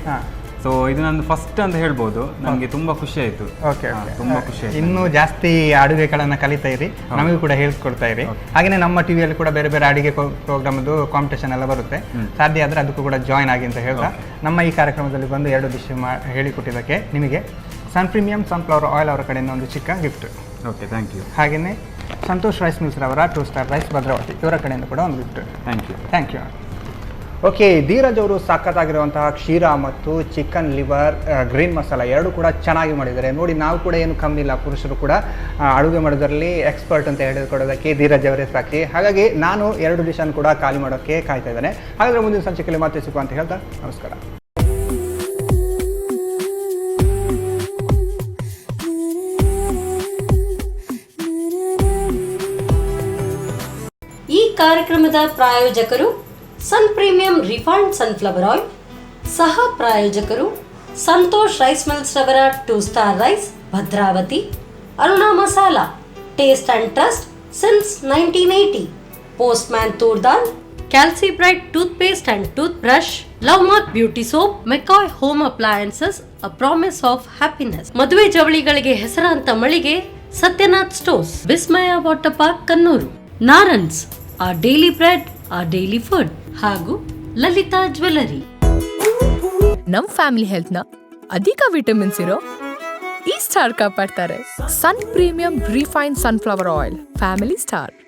ಸೊ ಇದು ನಾನು ಫಸ್ಟ್ ಅಂತ ಹೇಳ್ಬೋದು. ನನಗೆ ತುಂಬ ಖುಷಿ ಆಯಿತು. ಓಕೆ, ತುಂಬ ಖುಷಿ ಆಯಿತು. ಇನ್ನೂ ಜಾಸ್ತಿ ಅಡುಗೆಗಳನ್ನು ಕಲಿತಾ ಇರಿ, ನಮಗೂ ಕೂಡ ಹೇಳ್ಕೊಡ್ತಾ ಇರಿ. ಹಾಗೆಯೇ ನಮ್ಮ ಟಿವಿಯಲ್ಲಿ ಕೂಡ ಬೇರೆ ಬೇರೆ ಅಡುಗೆ ಪ್ರೋಗ್ರಾಮ್ದು ಕಾಂಪಿಟೇಷನ್ ಎಲ್ಲ ಬರುತ್ತೆ. ಸಾಧ್ಯ ಆದರೆ ಅದಕ್ಕೂ ಕೂಡ ಜಾಯ್ನ್ ಆಗಿ ಅಂತ ಹೇಳ್ತಾ ನಮ್ಮ ಈ ಕಾರ್ಯಕ್ರಮದಲ್ಲಿ ಬಂದು 2 ಡಿಶ್ ಹೇಳಿಕೊಟ್ಟಿದ್ದಕ್ಕೆ ನಿಮಗೆ ಸನ್ ಪ್ರೀಮಿಯಂ ಸನ್ಫ್ಲವರ್ ಆಯಿಲ್ ಅವರ ಕಡೆಯಿಂದ ಒಂದು ಚಿಕ್ಕ ಗಿಫ್ಟ್. Okay, thank you. ಹಾಗೆಯೇ ಸಂತೋಷ್ ರೈಸ್ ಮಿಲ್ಸ್ ರವರ 2 ಸ್ಟಾರ್ ರೈಸ್ ಭದ್ರಾವತಿ ಇವರ ಕಡೆಯಿಂದ ಕೂಡ ಒಂದು gift. Thank you. Okay, Dheeraj ಅವರು ಸಖತ್ತಾಗಿರುವಂತಹ ಕ್ಷೀರ ಮತ್ತು ಚಿಕನ್ ಲಿವರ್ ಗ್ರೀನ್ ಮಸಾಲ 2 ಕೂಡ ಚೆನ್ನಾಗಿ ಮಾಡಿದ್ದಾರೆ. ನೋಡಿ, ನಾವು ಕೂಡ ಏನು ಕಮ್ಮಿ ಇಲ್ಲ, ಪುರುಷರು ಕೂಡ ಅಡುಗೆ ಮಾಡೋದರಲ್ಲಿ ಎಕ್ಸ್ಪರ್ಟ್ ಅಂತ ಹೇಳಿಕೊಡೋದಕ್ಕೆ ಧೀರಜ್ ಅವರೇ ಸಾಕ್ಷಿ. ಹಾಗಾಗಿ ನಾನು 2 ಡಿಶನ್ನು ಕೂಡ ಖಾಲಿ ಮಾಡೋಕ್ಕೆ ಕಾಯ್ತಾ ಇದ್ದೇನೆ. ಹಾಗಾದರೆ ಮುಂದಿನ ಸಂಚಿಕೆಯಲ್ಲಿ ಮತ್ತೆ ಸಿಗುವ ಅಂತ ಹೇಳ್ತಾ ನಮಸ್ಕಾರ. ಈ ಕಾರ್ಯಕ್ರಮದ ಪ್ರಾಯೋಜಕರು Sun Premium refined sunflower oil, ಸಹ ಪ್ರಾಯೋಜಕರು ಸಂತೋಷ್ ರೈಸ್ ಮಿಲ್ಸ್ ರವರ 2 star rice Bhadravathi, Aruna masala taste and trust since 1980, postman toor dal, Calci Bright toothpaste and tooth brush, Love Mark beauty soap, McCoy home appliances, a promise of happiness, ಮದುವೆ ಜವಳಿಗಳಿಗೆ ಹೆಸರಾಂತ ಮಳಿಗೆ Satyanath stores, Vismaya water park Kannur, ನಾರನ್ಸ್ ಆ daily bread ಆ daily food ಹಾಗೂ Lalitha jewellery. ನಮ್ family health ನ ಅಧಿಕ ವಿಟಮಿನ್ಸ್ ಇರೋ ಈ ಸ್ಟಾರ್ ಕಾಪಾಡ್ತಾರೆ. Sun Premium refined sunflower oil, family star.